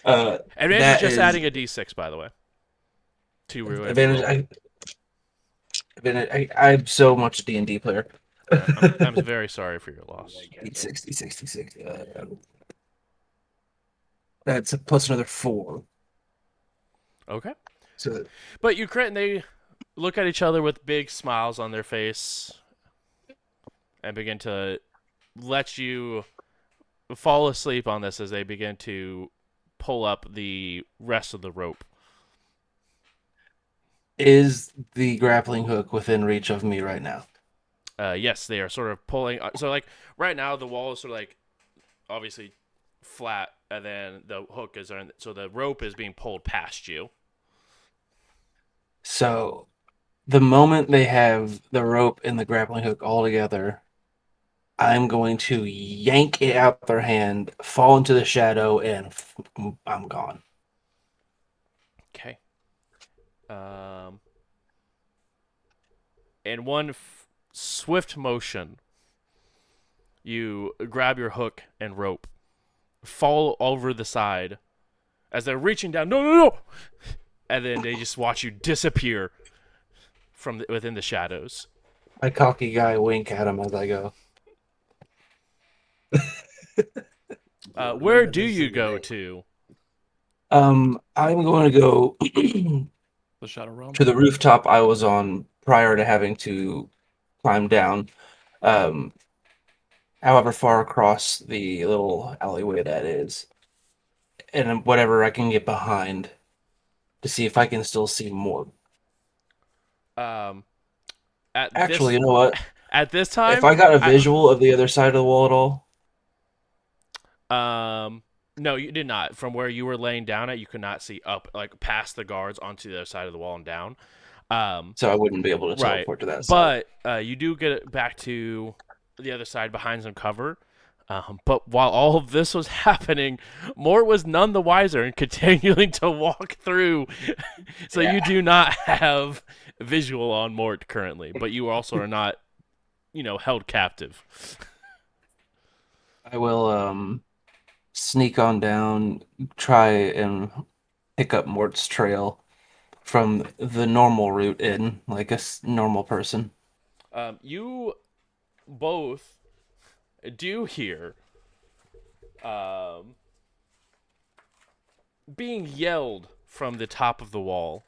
that is just is- adding a d6, by the way. To your advantage. I'm so much D&D player. I'm very sorry for your loss. D6. That's a plus another 4. Okay. So But you crit, and they look at each other with big smiles on their face and begin to let you fall asleep on this as they begin to pull up the rest of the rope. is the grappling hook within reach of me right now? Yes, they are sort of pulling. So, like, right now, the wall is sort of like obviously flat, and then the hook is on. So the rope is being pulled past you. So the moment they have the rope and the grappling hook all together, I'm going to yank it out their hand, fall into the shadow, and I'm gone. Okay. In one swift motion, you grab your hook and rope, fall over the side as they're reaching down. No! And then they just watch you disappear from within the shadows. I cocky guy wink at him as I go. Where do you go to? I'm going to go The Shadow Realm. to the rooftop I was on prior to having to climb down. However far across the little alleyway that is, and whatever I can get behind to see if I can still see more. At Actually, this, you know what? At this time, If I got a visual of the other side of the wall at all, no, you did not. From where you were laying down at, you could not see up, like past the guards onto the other side of the wall and down. So I wouldn't be able to Right. teleport to that side. But you do get it back to the other side behind some cover. But while all of this was happening, Mort was none the wiser and continuing to walk through. So you do not have visual on Mort currently, but you also are not, held captive. I will sneak on down, try and pick up Mort's trail from the normal route in, like a normal person. You both do hear being yelled from the top of the wall.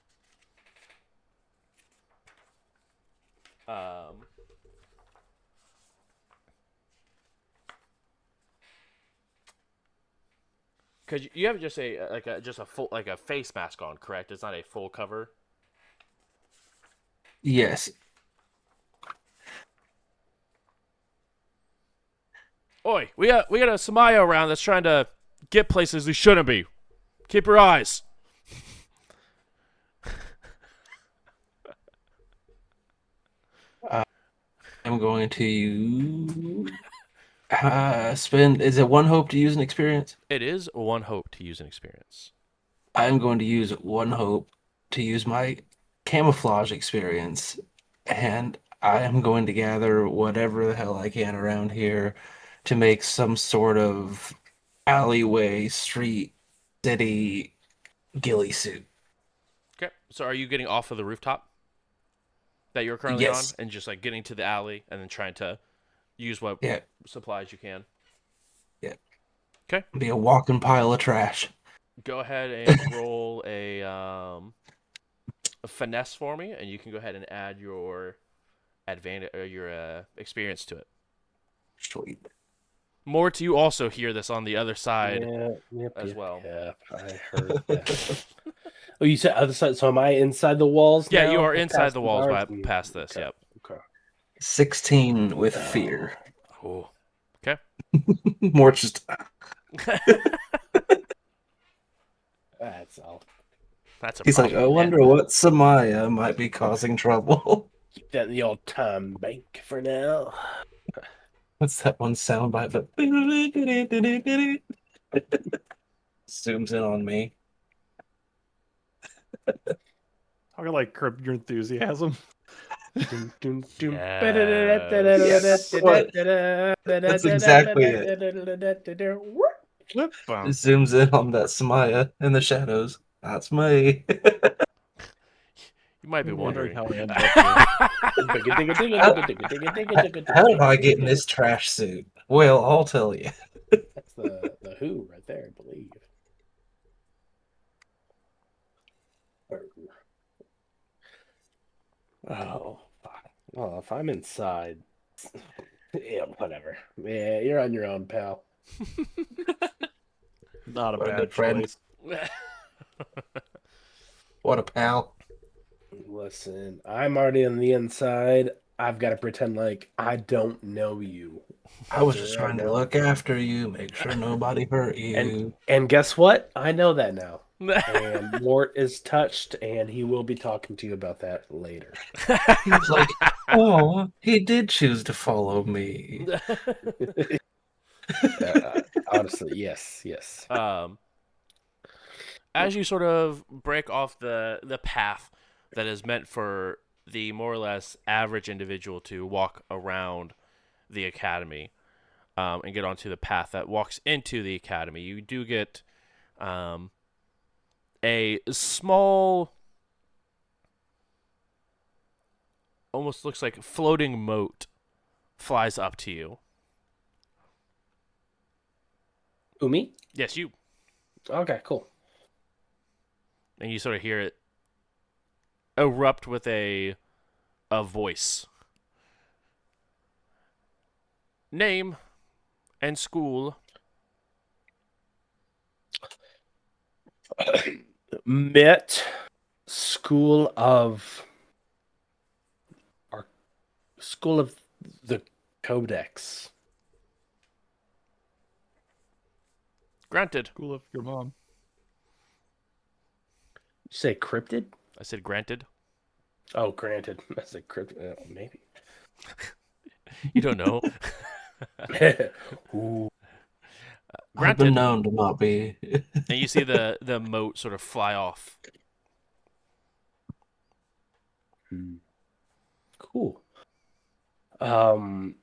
Because you have just a full, like a face mask on, correct? It's not a full cover. Yes. Oi, we got a Samaya around that's trying to get places we shouldn't be. Keep your eyes. I'm going to spend. Is it 1 hope to use an experience? It is 1 hope to use an experience. I'm going to use 1 hope to use my camouflage experience, and I am going to gather whatever the hell I can around here to make some sort of alleyway, street, city ghillie suit. Okay, so are you getting off of the rooftop that you're currently Yes. on, and just like getting to the alley and then trying to use what Yeah. supplies you can? Yeah. Okay. Be a walking pile of trash. Go ahead and roll a finesse for me, and you can go ahead and add your advantage or your experience to it. Sweet. Mort, you also hear this on the other side as well. Yeah, I heard that. Oh, you said other side. So am I inside the walls? Yeah, now? you are inside Past the walls guards? past this. Okay. Yep. Okay. 16 with fear. Oh. Okay. Mort's just That's all. That's a he's like, I problem, man. wonder what Samaya might be causing trouble. Keep that in the old time bank for now. What's that one soundbite? But zooms in on me. How can I like curb your enthusiasm? Dun, dun, dun. Yes. What? That's exactly it. Flip It phone. zooms in on that Samaya in the shadows. That's me. You might be I'm wondering wondering. how I ended up here. How did I get in this trash suit? Well, I'll tell you. That's the Who right there, I believe. Oh, fuck. Well, if I'm inside, yeah, whatever. Yeah, you're on your own, pal. Not a What a bad good friend. choice. What a pal. Listen, I'm already on the inside. I've got to pretend like I don't know you. I was just Right trying to now. look after you, make sure nobody hurt And you. and guess what? I know that now. And Mort is touched, and he will be talking to you about that later. He was like, oh, he did choose to follow me. Honestly, yes, yes. um, as you sort of break off the path that is meant for the more or less average individual to walk around the academy, and get onto the path that walks into the academy, you do get um, a small, almost looks like floating moat flies up to you. Umi? Yes, you. Okay, cool. And you sort of hear it erupt with a voice. Name and school. Met School of our School of the Codex. Granted. School of your mom. You say cryptid? I said granted. Oh, granted. I said cryptid. Maybe. You don't know. Ooh. I've been Granted. known to not be. And you see the moat sort of fly off. Cool. I'll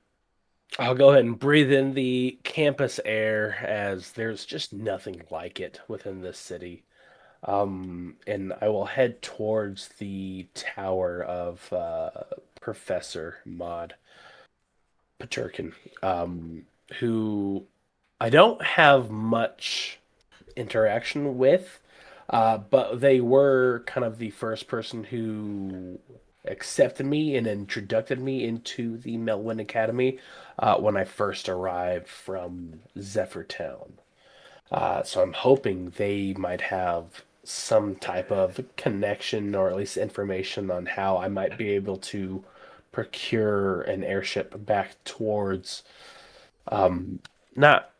go ahead and breathe in the campus air as there's just nothing like it within this city. And I will head towards the tower of Professor Maud Paturkin, who I don't have much interaction with, but they were kind of the first person who accepted me and introduced me into the Melwyn Academy when I first arrived from Zephyr Town. So I'm hoping they might have some type of connection or at least information on how I might be able to procure an airship back towards not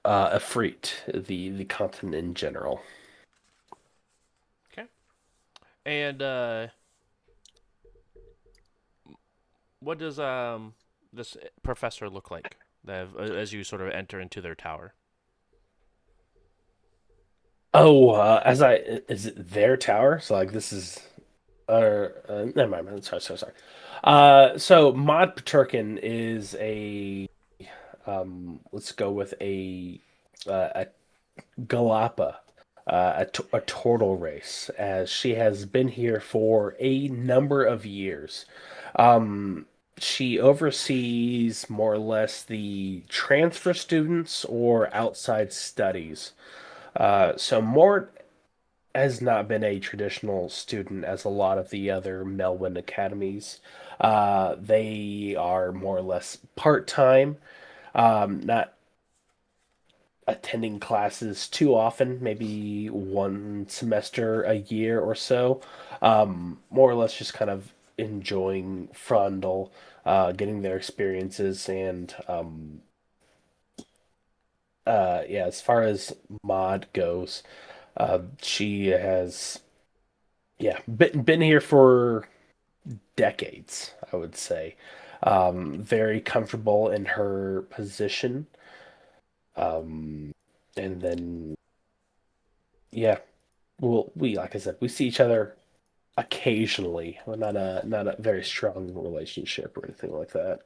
Efreet, the continent in general. Okay. And what does this professor look like as you sort of enter into their tower? Oh, is it their tower? So like this is never mind. Sorry. So Mod Paturkin is a let's go with a Galapa, a turtle race, as she has been here for a number of years. Um, she oversees more or less the transfer students or outside studies. So Mort has not been a traditional student as a lot of the other Melwyn academies. They are more or less part time, not attending classes too often, maybe one semester a year or so. More or less just kind of enjoying Frundle, getting their experiences, and yeah, as far as Maud goes, she has been here for decades, I would say. Very comfortable in her position. Um, and then yeah, well, we like I said, we see each other occasionally. Well, not a very strong relationship or anything like that.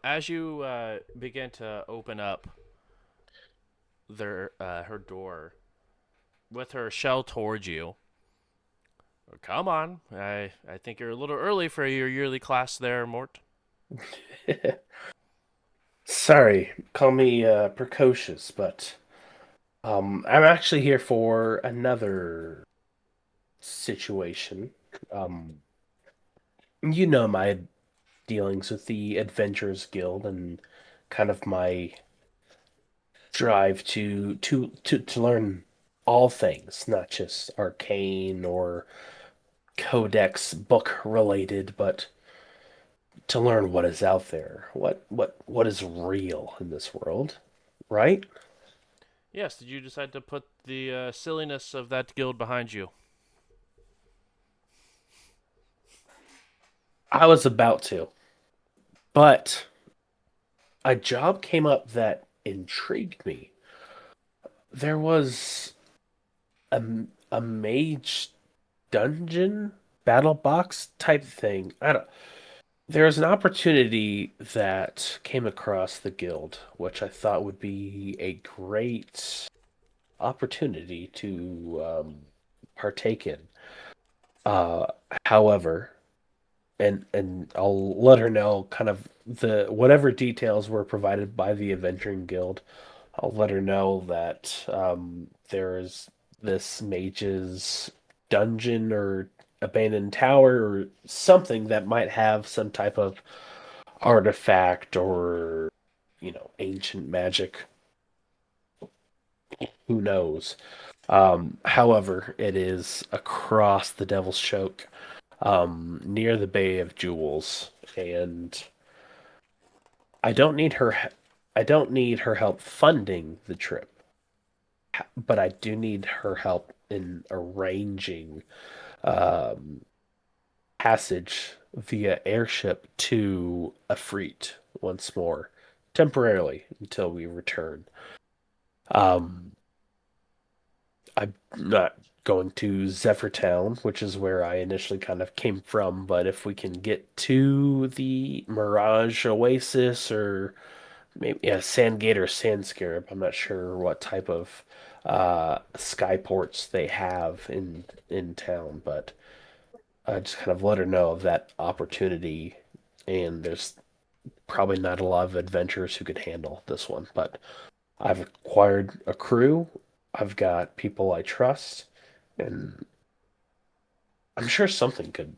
As you begin to open up her door with her shell towards you, come on. I think you're a little early for your yearly class there, Mort. Sorry, call me precocious, but I'm actually here for another situation. Um, you know my dealings with the Adventurers Guild and kind of my drive to learn all things, not just arcane or codex book related, but to learn what is out there, what is real in this world, right? Yes, did you decide to put the silliness of that guild behind you? I was about to, but a job came up that intrigued me. There was a a mage dungeon battle box type thing. I don't. There was an opportunity that came across the guild, which I thought would be a great opportunity to partake in. Uh, However, and I'll let her know kind of the whatever details were provided by the Adventuring Guild. I'll let her know that there is this mage's dungeon or abandoned tower or something that might have some type of artifact or ancient magic. Who knows? However, it is across the Devil's Choke, near the Bay of Jewels, and I don't need her. I don't need her help funding the trip, but I do need her help in arranging um, passage via airship to Afreet once more, temporarily until we return. Um, I'm not going to Zephyrtown, which is where I initially kind of came from, but if we can get to the Mirage Oasis or maybe Sandgate or Sandscarab, I'm not sure what type of skyports they have in town, but I just kind of let her know of that opportunity, and there's probably not a lot of adventurers who could handle this one, but I've acquired a crew. I've got people I trust, and I'm sure something could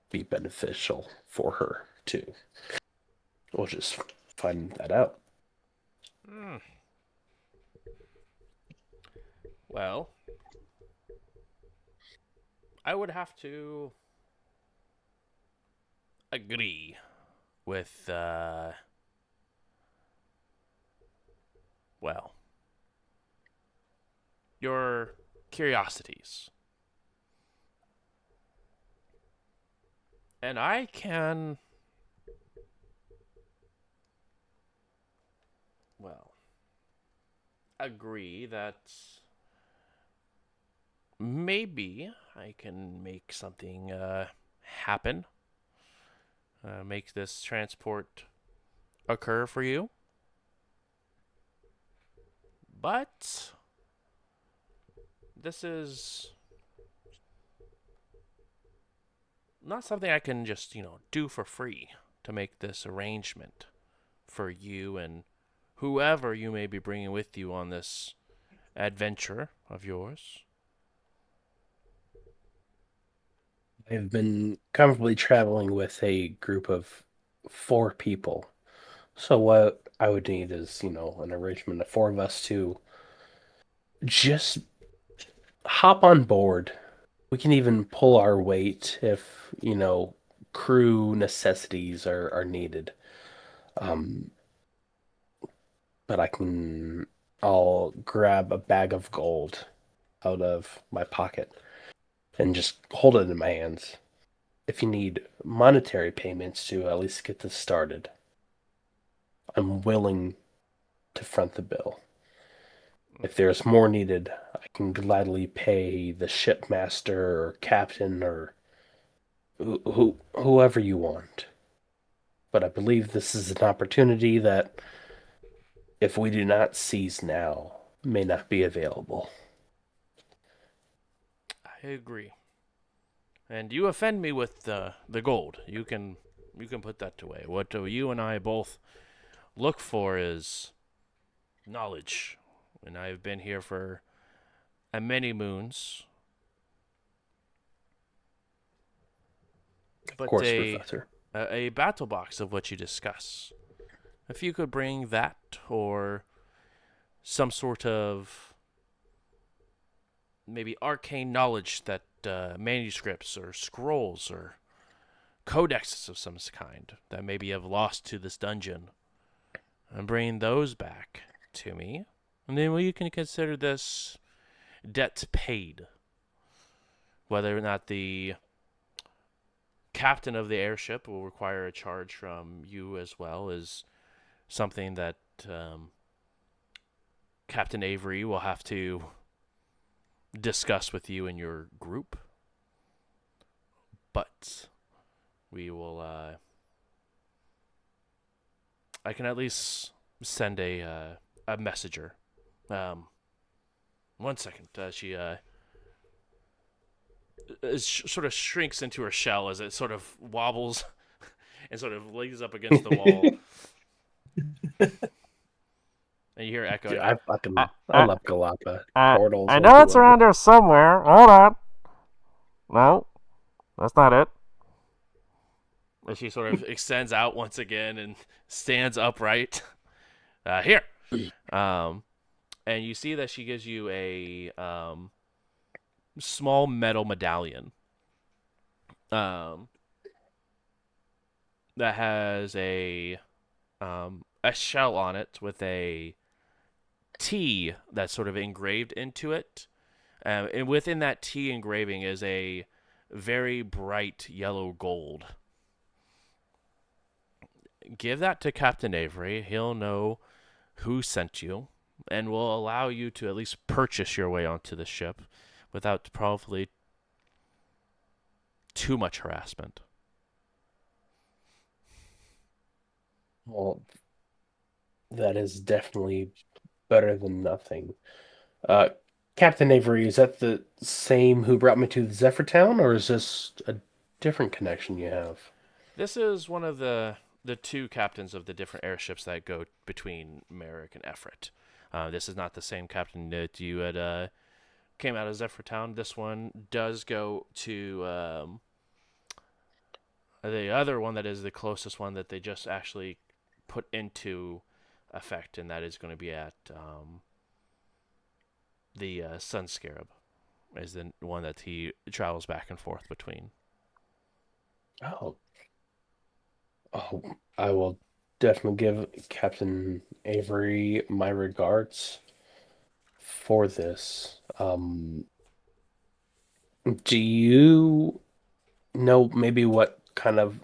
be beneficial for her too. We'll just find that out. Hmm. Well, I would have to agree with, well, your curiosities. And I can, well, agree that maybe I can make something happen, make this transport occur for you. But this is not something I can just, do for free to make this arrangement for you and whoever you may be bringing with you on this adventure of yours. I've been comfortably traveling with a group of four people. So what I would need is, an arrangement of four of us to just hop on board. We can even pull our weight if, crew necessities are needed. but I'll grab a bag of gold out of my pocket and just hold it in my hands. If you need monetary payments to at least get this started, I'm willing to front the bill. If there's more needed, I can gladly pay the shipmaster or captain or whoever you want. But I believe this is an opportunity that, if we do not seize now, may not be available. I agree. And you offend me with the gold. You can put that away. What you and I both look for is knowledge. And I've been here for many moons. Of But course, Professor. a battle box of what you discuss. If you could bring that or some sort of maybe arcane knowledge that manuscripts or scrolls or codexes of some kind that maybe have lost to this dungeon, and bring those back to me, and then we can consider this debt paid. Whether or not the captain of the airship will require a charge from you as well is something that Captain Avery will have to discuss with you and your group. But we will. I can at least send a messenger. 1 second. She sort of shrinks into her shell as it sort of wobbles and sort of leans up against the wall. And you hear echoing. Dude, I love Galapa. Portals. I know it's around here somewhere. Hold on. No, that's not it. And she sort of extends out once again and stands upright. Here. And you see that she gives you a small metal medallion that has a shell on it with a T that's sort of engraved into it. And within that T engraving is a very bright yellow gold. Give that to Captain Avery. He'll know who sent you and will allow you to at least purchase your way onto the ship without probably too much harassment. Well, that is definitely better than nothing. Captain Avery, is that the same who brought me to Zephyr Town, or is this a different connection you have? This is one of the two captains of the different airships that go between Merrick and Everett. This is not the same captain that you had came out of Zephyr Town. This one does go to the other one that is the closest one that they just actually put into effect, and that is going to be at the Sun Scarab, is the one that he travels back and forth between. Oh, oh, I will definitely give Captain Avery my regards for this. Do you know maybe what kind of?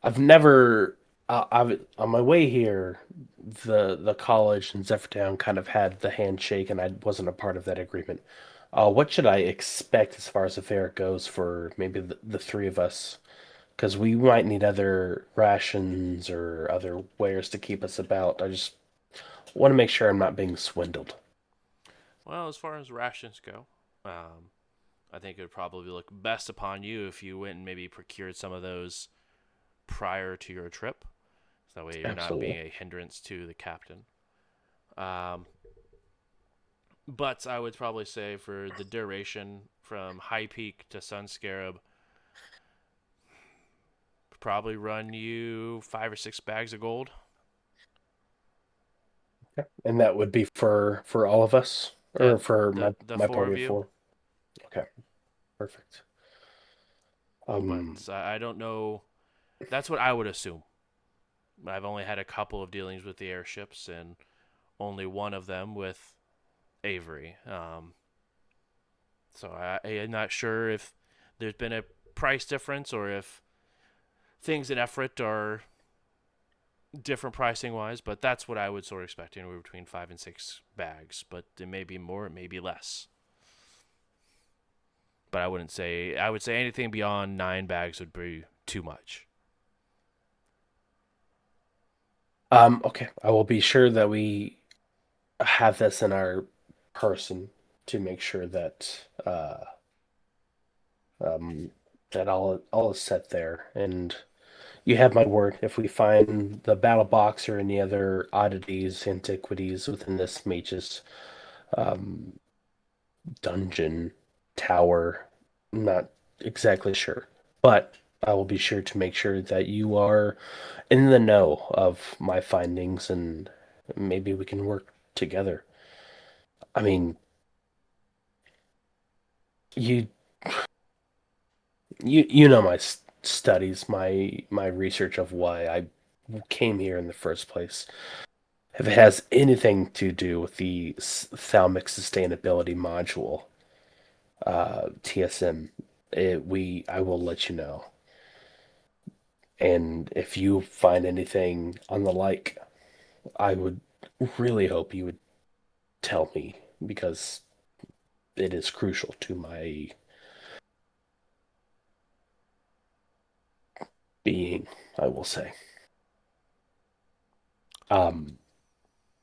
I've never. I've on my way here, the college in Zephyrtown kind of had the handshake, and I wasn't a part of that agreement. What should I expect as far as the fare goes for maybe the three of us? Because we might need other rations or other wares to keep us about. I just want to make sure I'm not being swindled. Well, as far as rations go, I think it would probably look best upon you if you went and maybe procured some of those prior to your trip. So that way you're not being a hindrance to the captain. But I would probably say for the duration from High Peak to Sun Scarab, probably run you 5 or 6 bags of gold. Okay. And that would be for all of us, or for my four party of of you. 4. Okay, perfect. But I don't know. That's what I would assume. I've only had a couple of dealings with the airships, and only one of them with Avery. So I'm not sure if there's been a price difference or if things in Everett are different pricing wise, but that's what I would sort of expect, anywhere between 5 and 6 bags. But it may be more, it may be less. But I would say anything beyond 9 bags would be too much. Okay. I will be sure that we have this in our person to make sure that um, that all is set there. And you have my word. If we find the battle box or any other oddities, antiquities within this mage's um, dungeon, tower, I'm not exactly sure, but I will be sure to make sure that you are in the know of my findings, and maybe we can work together. I mean, you you know my studies, my research of why I came here in the first place. If it has anything to do with the thalamic sustainability module, TSM, I will let you know. And if you find anything on the like, I would really hope you would tell me, because it is crucial to my being, I will say. Um,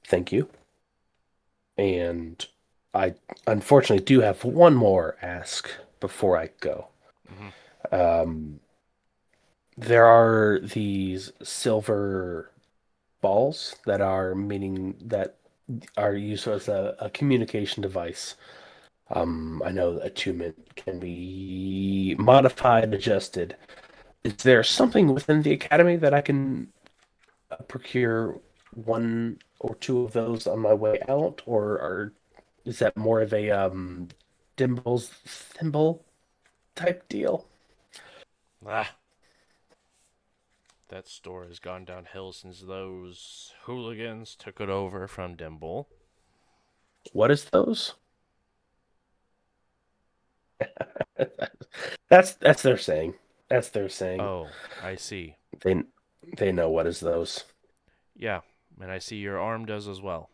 Thank you. And I unfortunately do have one more ask before I go. Mm-hmm. Um, there are these silver balls that are used as a communication device. I know that attunement can be modified, adjusted. Is there something within the academy that I can procure one or two of those on my way out, or is that more of a Dimble's thimble type deal? Ah, that store has gone downhill since those hooligans took it over from Dimble. What is those? That's their saying. That's their saying. Oh, I see. They they know what is those. Yeah, and I see your arm does as well.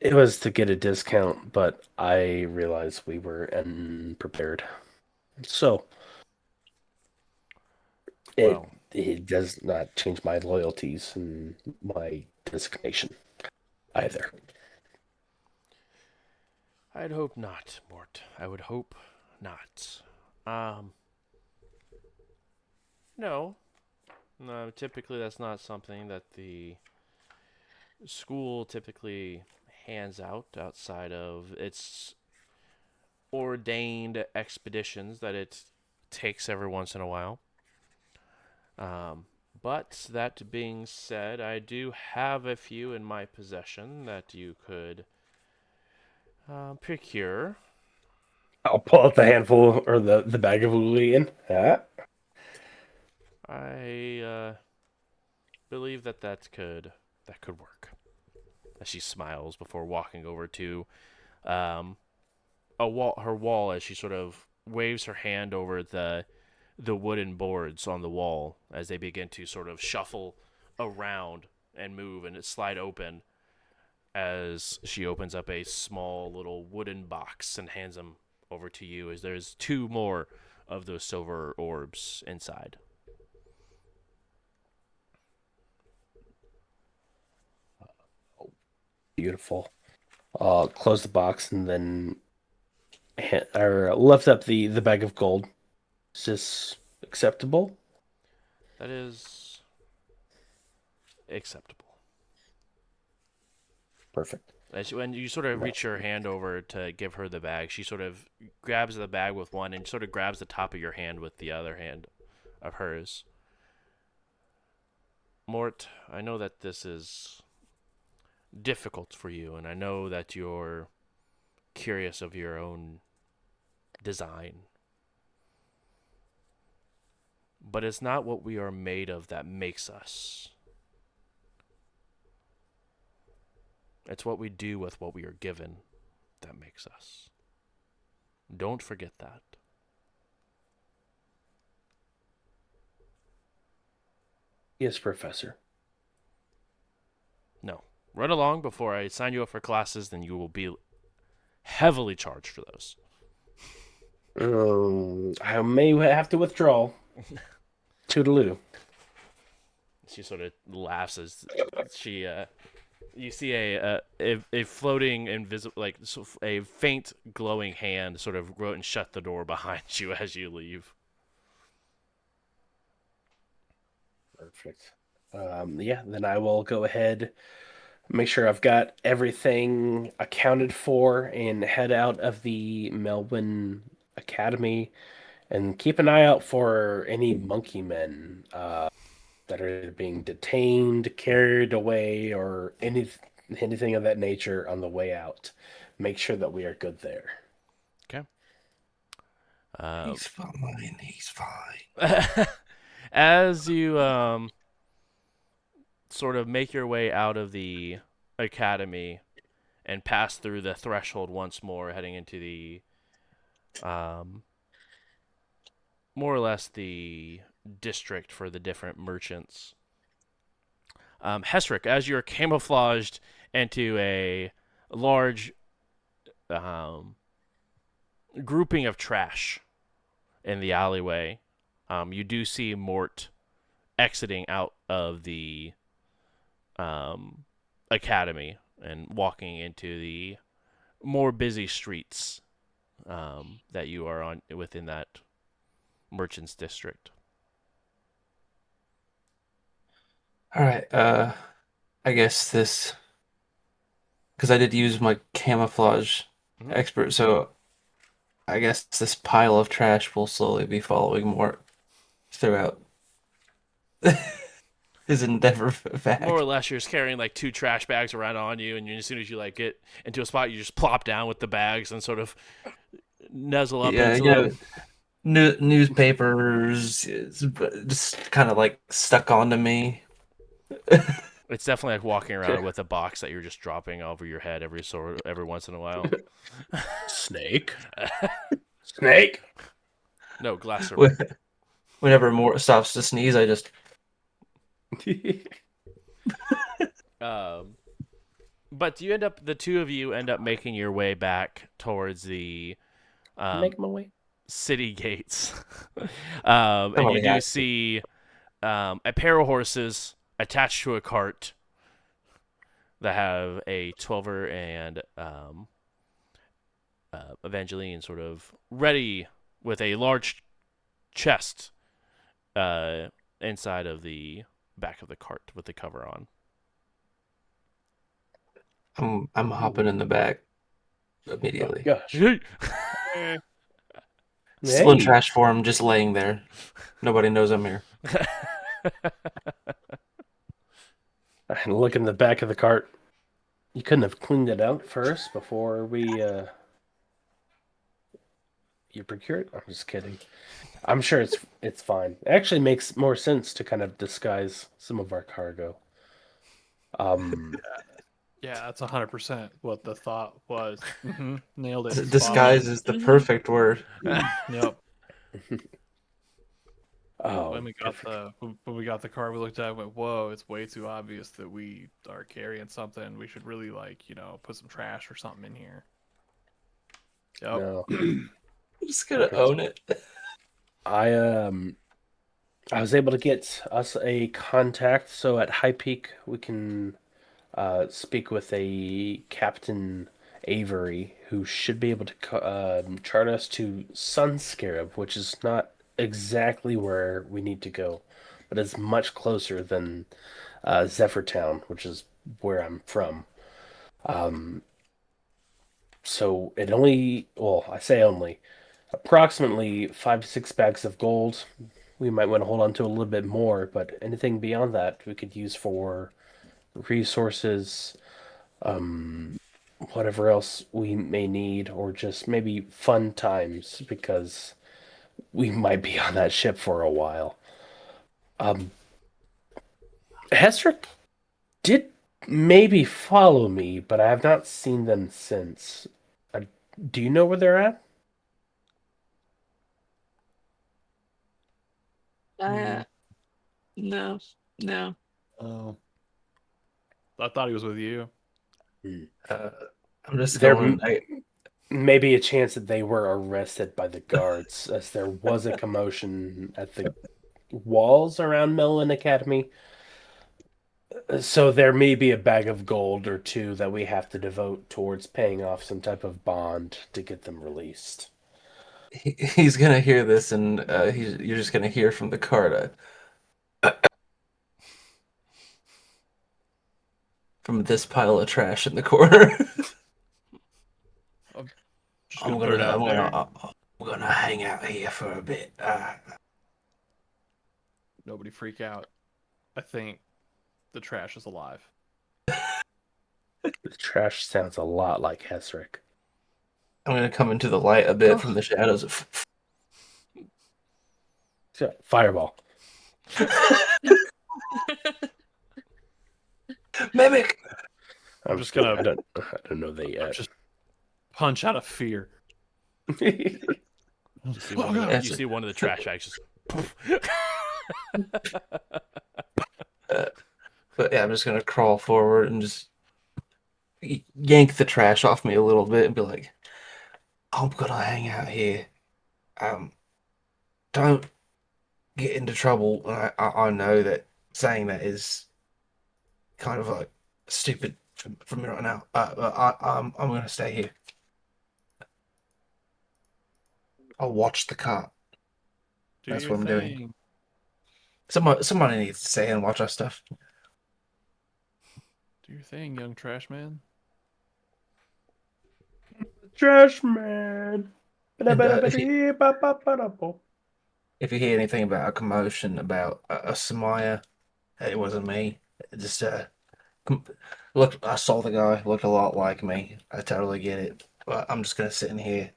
It was to get a discount, but I realized we were unprepared. So it Well, it does not change my loyalties and my designation either. I'd hope not, Mort. I would hope not. Um, no. No, typically that's not something that the school typically hands out outside of its ordained expeditions that it takes every once in a while. Um, but that being said, I do have a few in my possession that you could procure. I'll pull out the handful or the bag of Julian. Ah, I believe that could work. As she smiles before walking over to um, her wall, as she sort of waves her hand over the wooden boards on the wall as they begin to sort of shuffle around and move and slide open, as she opens up a small little wooden box and hands them over to you, as there's 2 more of those silver orbs inside. beautiful. I'll close the box and then or lift up the bag of gold. Is this acceptable? That is acceptable. Perfect. When you sort of reach your hand over to give her the bag, she sort of grabs the bag with one and sort of grabs the top of your hand with the other hand of hers. Mort, I know that this is difficult for you, and I know that you're curious of your own design. but it's not what we are made of that makes us. It's what we do with what we are given that makes us. Don't forget that. Yes, Professor. No. Run along before I sign you up for classes, then you will be heavily charged for those. I may have to withdraw. Toodaloo. She sort of laughs as she you see a floating invisible, like a faint glowing hand sort of go and shut the door behind you as you leave. Perfect. Yeah, then I will go ahead, make sure I've got everything accounted for, and head out of the Melbourne Academy and keep an eye out for any monkey men that are being detained, carried away, or anything of that nature on the way out. Make sure that we are good there. Okay. He's fine. He's fine. As you sort of make your way out of the academy and pass through the threshold once more, heading into the more or less the district for the different merchants. Hesric, as you're camouflaged into a large grouping of trash in the alleyway, you do see Mort exiting out of the academy and walking into the more busy streets that you are on within that merchants district. All right. I guess this, because I did use my camouflage Mhm. expert, so I guess this pile of trash will slowly be following Mort throughout his endeavor back. More or less, you're just carrying like 2 trash bags around on you, and as soon as you like get into a spot, you just plop down with the bags and sort of nuzzle up Yeah, into you them. know, newspapers, just kind of like stuck onto me. It's definitely like walking around with a box that you're just dropping over your head every once in a while. Snake. Snake. No, glass serpent. Whenever Mort stops to sneeze, I just But the two of you end up making your way back towards the Make my way. city gates. And Oh, you yeah. do see a pair of horses attached to a cart that have a 12er and Evangeline sort of ready with a large chest inside of the back of the cart with the cover on. I'm hopping in the back Oh, immediately. gosh. Still in Hey. trash form, just laying there. Nobody knows I'm here. And look in the back of the cart. You couldn't have cleaned it out first before you procure it? I'm just kidding. I'm sure it's fine. It actually makes more sense to kind of disguise some of our cargo. Yeah, that's 100% what the thought was. Nailed it. Spot Disguise on. is the perfect word. Yep. Oh, When we got the car, we looked at it and went, whoa, it's way too obvious that we are carrying something. We should really put some trash or something in here. Yep. no. I'm just gonna own it. I was able to get us a contact, so at High Peak we can speak with a Captain Avery who should be able to chart us to Sun Scarab, which is not exactly where we need to go, but it's much closer than Zephyr Town, which is where I'm from. So it only, well, I say only, approximately 5 to 6 bags of gold. We might want to hold on to a little bit more, but anything beyond that we could use for resources, whatever else we may need, or just maybe fun times because we might be on that ship for a while. Hesric did maybe follow me, but I have not seen them since. Do you know where they're at? No, no. Oh, I thought he was with you. I'm just There going. may be a chance that they were arrested by the guards, as there was a commotion at the walls around Melon Academy. So there may be a bag of gold or two that we have to devote towards paying off some type of bond to get them released. He's gonna hear this, and you're just gonna hear from the card from this pile of trash in the corner. Just gonna put it out there. I'm gonna hang out here for a bit. Nobody freak out. I think the trash is alive. The trash sounds a lot like Hesric. I'm gonna come into the light a bit from the shadows. Fireball. Mimic. I'm just gonna I don't know that yet. just punch out of fear. You see one, Oh, you see one of the trash bags just. But yeah, I'm just gonna crawl forward and just yank the trash off me a little bit and be like, "I'm gonna hang out here. Don't get into trouble." I know that saying that is kind of like stupid for me right now. But I'm gonna stay here. I'll watch the cart. Do That's your what I'm doing. thing. Somebody needs to stay and watch our stuff. Do your thing, young trash man. Trash man. And, if you hear anything about a commotion about a Samaya, it wasn't me. Just look, I saw the guy look a lot like me. I totally get it. But I'm just gonna sit in here.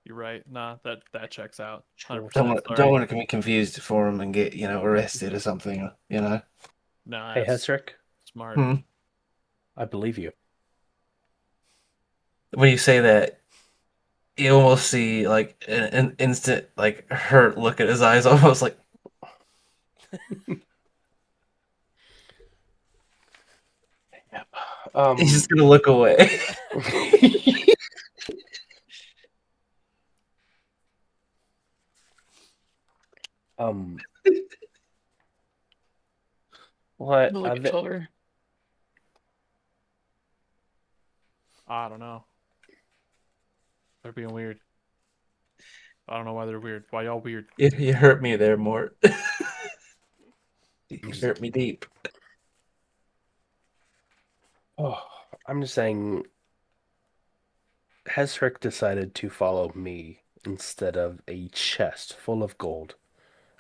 You're right. Nah, that checks out. 100% Don't want to be confused for him and get arrested or something. Nah, Hey, that's Hesric, smart. I believe you. When you say that, you almost see like an instant like hurt look at his eyes, almost like he's just gonna look away. What? Look at Clover. I don't know. They're being weird. I don't know why they're weird. Why y'all weird? You hurt me there, Mort. You hurt me deep. Oh, I'm just saying, Hesric decided to follow me instead of a chest full of gold,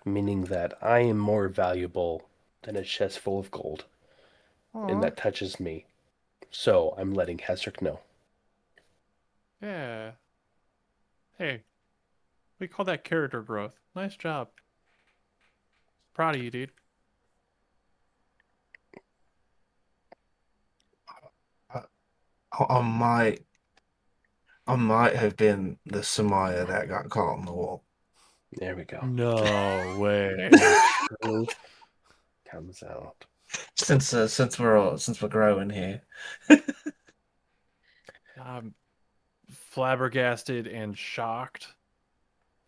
meaning that I am more valuable than a chest full of gold, and that touches me. So I'm letting Hesric know. Yeah. Hey, we call that character growth. Nice job. Proud of you, dude. I might have been the Samaya that got caught on the wall. There we go. No way. Truth comes out. Since we're growing here. I'm flabbergasted and shocked,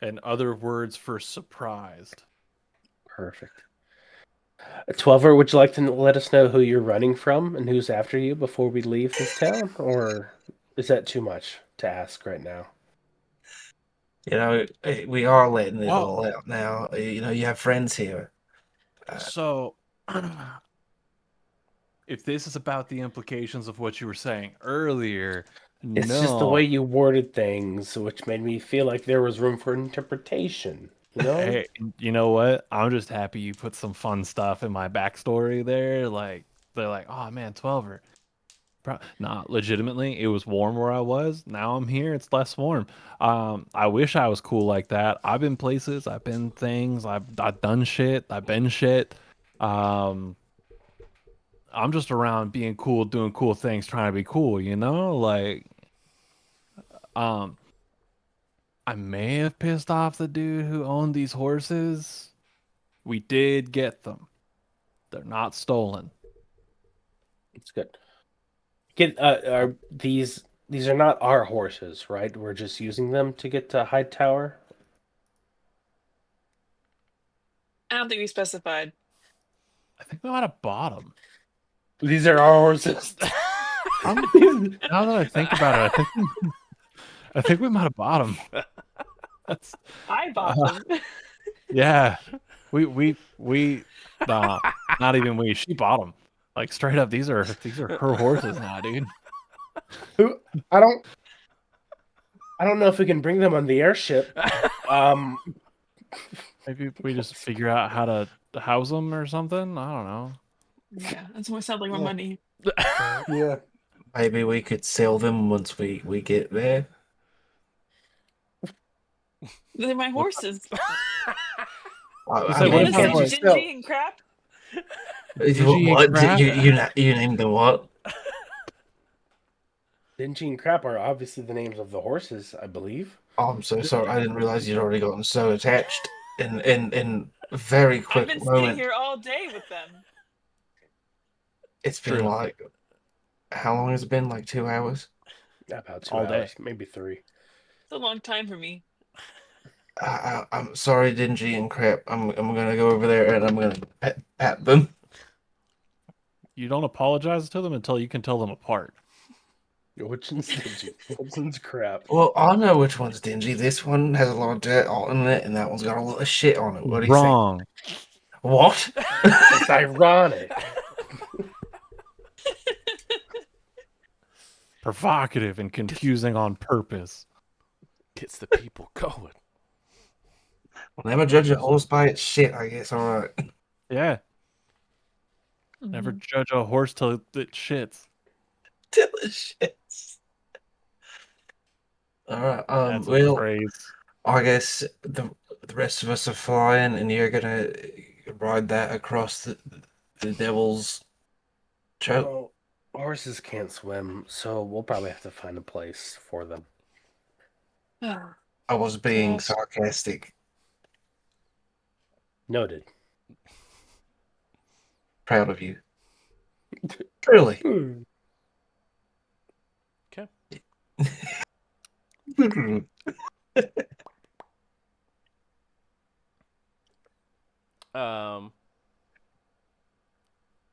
and other words for surprised. Perfect. 12er, would you like to let us know who you're running from and who's after you before we leave this town? Or is that too much to ask right now? We are letting it all out now. You have friends here. So, if this is about the implications of what you were saying earlier, It's just the way you worded things, which made me feel like there was room for interpretation. Hey, you know what? I'm just happy you put some fun stuff in my backstory there. Like, they're like, oh man, 12er. Not legitimately. It was warm where I was. Now I'm here. It's less warm. I wish I was cool like that. I've been places. I've been things. I've done shit. I've been shit. Um, I'm just around being cool, doing cool things, trying to be cool. Like um, I may have pissed off the dude who owned these horses. We did get them. They're not stolen. It's good. Are these are not our horses, right? We're just using them to get to High Tower. I don't think we specified. I think we might have bought them. These are our horses. Now that I think about it, I think we might have bought them. That's I bought uh, them. yeah. We nah, not even we. She bought them. Like straight up, these are her horses now, dude. Who I don't know if we can bring them on the airship. Maybe we just figure out how to house them or something. I don't know. Yeah, that's what sounds like my Yeah. money. Yeah. Maybe we could sell them once we get there. They're my horses. You I said You what want if to I say was can't like, dingy and crap? Dingy and what? crap? You named them what? Dingy and Crap are obviously the names of the horses, I believe. Oh, I'm so sorry. I didn't realize you'd already gotten so attached in a very I've quick been sitting moment. here all day with them. It's been True. like, how long has it been? Like 2 hours? About 2 All day. hours, maybe 3. It's a long time for me. I'm sorry, Dingy and Crap. I'm gonna go over there and I'm gonna pat them. You don't apologize to them until you can tell them apart. Which one's Dingy? Which one's Crap? Well, I know which one's dingy. This one has a lot of dirt on it, and that one's got a lot of shit on it. What do you think? Wrong. What? It's ironic. Provocative and confusing on purpose. Gets the people going. Well, never judge a horse by its shit, I guess. All right. Yeah. Never Mhm. judge a horse till it shits. Till it shits. All right. That's a Well, phrase. I guess the rest of us are flying, and you're gonna ride that across the devil's choke. Well, horses can't swim, so we'll probably have to find a place for them. I was being Gosh. sarcastic. Noted. Proud of you. Truly. Okay.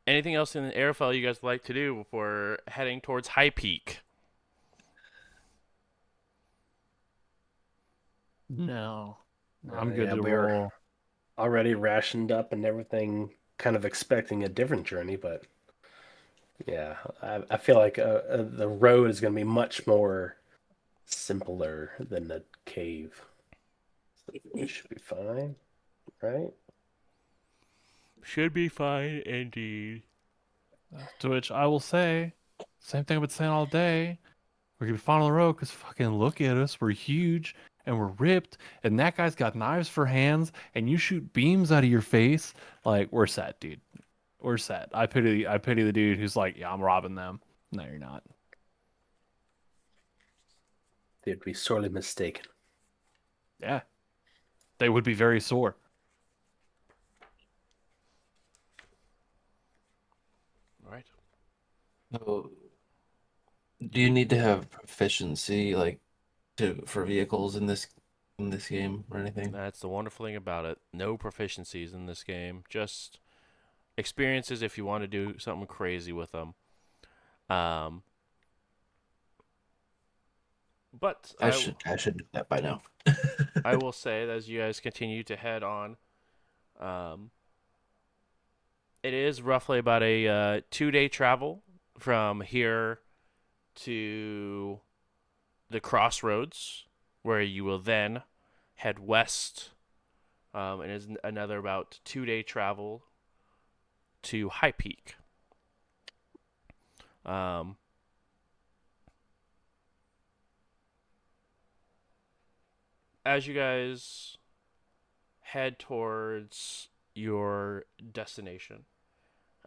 Anything else in the airfile you guys would like to do before heading towards High Peak? No. I'm good Yeah, to we're roll. already rationed up and everything, kind of expecting a different journey, but yeah, I feel like the road is going to be much more simpler than the cave. So it should be fine, right? Should be fine indeed. To which I will say, same thing I've been saying all day. We're gonna be fine on the road because fucking look at us. We're huge and we're ripped, and that guy's got knives for hands, and you shoot beams out of your face. Like, we're set, dude. We're set. I pity the dude who's like, yeah, I'm robbing them. No, you're not. They'd be sorely mistaken. Yeah. They would be very sore. All right. So, do you need to have proficiency like for vehicles in this game or anything? That's the wonderful thing about it. No proficiencies in this game. Just experiences if you want to do something crazy with them. But I should do that by now. I will say that as you guys continue to head on, it is roughly about a 2-day travel from here to the crossroads, where you will then head west, and is another about 2-day travel to High Peak. as you guys head towards your destination,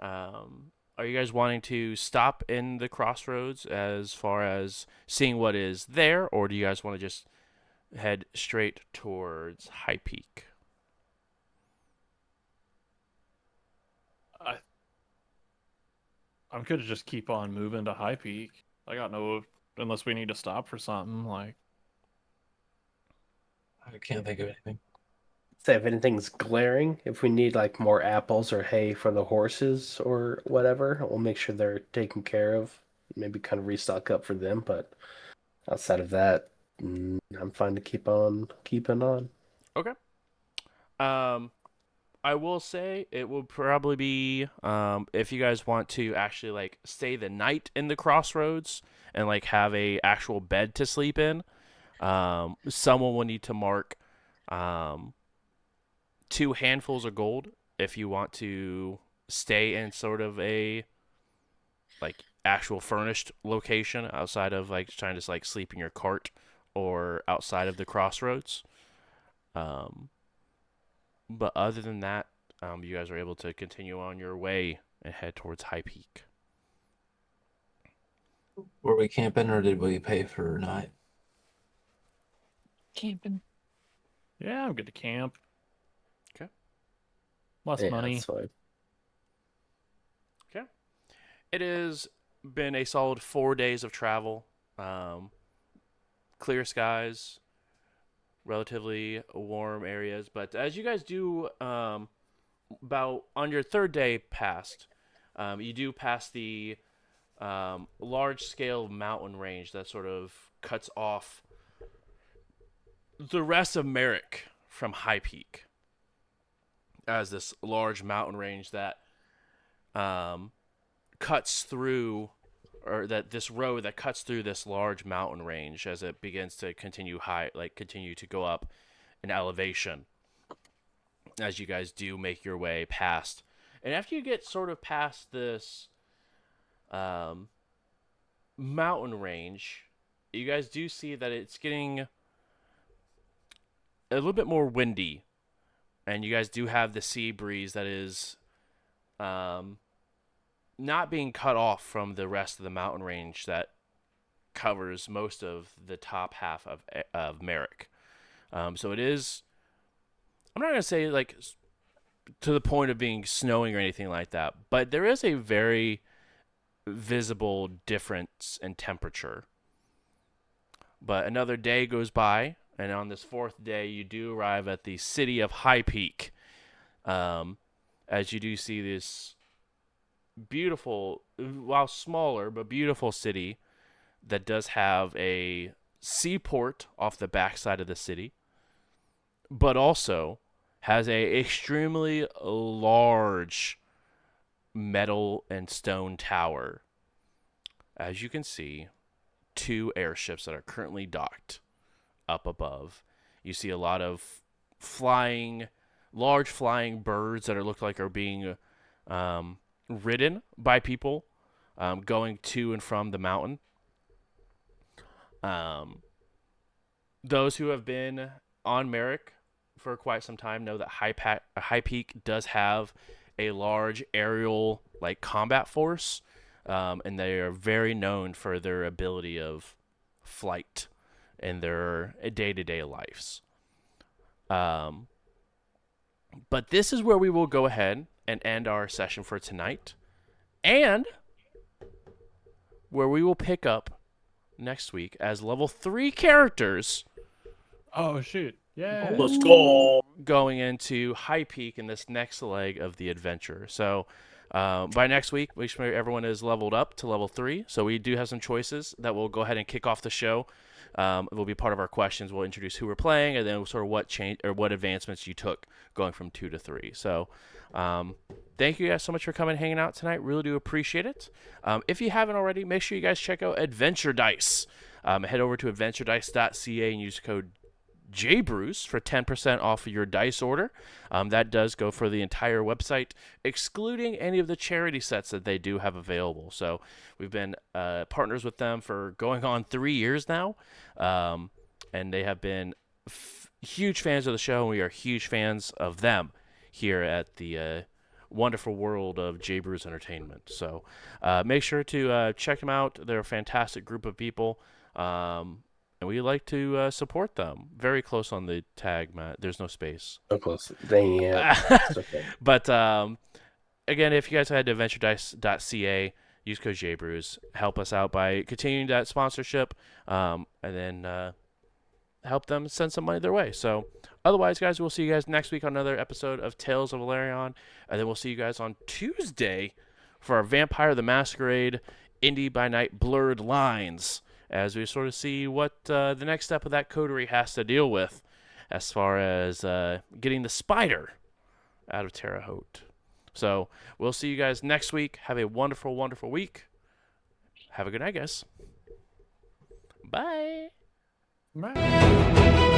are you guys wanting to stop in the crossroads as far as seeing what is there, or do you guys want to just head straight towards High Peak? I I'm gonna just keep on moving to High Peak. I got no, unless we need to stop for something. Like, I can't think of anything. Say if anything's glaring, if we need like more apples or hay for the horses or whatever, we'll make sure they're taken care of. Maybe kind of restock up for them, but outside of that, I'm fine to keep on keeping on. Okay. Um, I will say it will probably be if you guys want to actually like stay the night in the crossroads and like have a actual bed to sleep in. Someone will need to mark um, 2 handfuls of gold if you want to stay in sort of a like actual furnished location outside of like trying to just like sleep in your cart or outside of the crossroads. Um, but other than that, you guys are able to continue on your way and head towards High Peak. Were we camping or did we pay for a night? Camping. yeah, I'm good to camp. Okay. Less Yeah, money. that's fine. Okay. It has been a solid 4 days of travel. Clear skies, relatively warm areas. But as you guys do, about on your third day past, you do pass the large scale mountain range that sort of cuts off the rest of Merrick from High Peak as this large mountain range that cuts through, or that this road that cuts through this large mountain range as it begins to continue continue to go up in elevation as you guys do make your way past. And after you get sort of past this mountain range, you guys do see that it's getting a little bit more windy, and you guys do have the sea breeze that is not being cut off from the rest of the mountain range that covers most of the top half of Merrick. So it is. I'm not gonna say like to the point of being snowing or anything like that, but there is a very visible difference in temperature. But another day goes by, and on this fourth day, you do arrive at the city of High Peak. As you do see this beautiful, while smaller but beautiful city that does have a seaport off the backside of the city, but also has a extremely large metal and stone tower. As you can see, 2 airships that are currently docked up above. You see a lot of large flying birds that look like are being ridden by people going to and from the mountain. Those who have been on Merrick for quite some time know that High Peak does have a large aerial like combat force, and they are very known for their ability of flight in their day-to-day lives. But this is where we will go ahead and end our session for tonight, and where we will pick up next week as level 3 characters. Oh shoot! Yeah. Let's go. Going into High Peak in this next leg of the adventure. So by next week, make sure everyone is leveled up to level 3. So we do have some choices that will go ahead and kick off the show. It will be part of our questions. We'll introduce who we're playing, and then sort of what change or what advancements you took going from 2 to 3. So thank you guys so much for coming and hanging out tonight. Really do appreciate it. If you haven't already, make sure you guys check out Adventure Dice. Head over to adventuredice.ca and use code JBruce for 10% off of your dice order. That does go for the entire website, excluding any of the charity sets that they do have available. So we've been partners with them for going on 3 years now, and they have been huge fans of the show, and we are huge fans of them here at the wonderful world of J Brews Entertainment. So make sure to check them out. They're a fantastic group of people, and we like to support them. Very close on the tag, Matt. There's no space. So close. Dang it. Okay. But again, if you guys head to adventuredice.ca, use code JBrews, help us out by continuing that sponsorship, and then help them send some money their way. So otherwise, guys, we'll see you guys next week on another episode of Tales of Elarion, and then we'll see you guys on Tuesday for our Vampire the Masquerade Indie by Night Blurred Lines, as we sort of see what the next step of that coterie has to deal with as far as getting the spider out of Terre Haute. So we'll see you guys next week. Have a wonderful, wonderful week. Have a good night, guys. Bye. Right.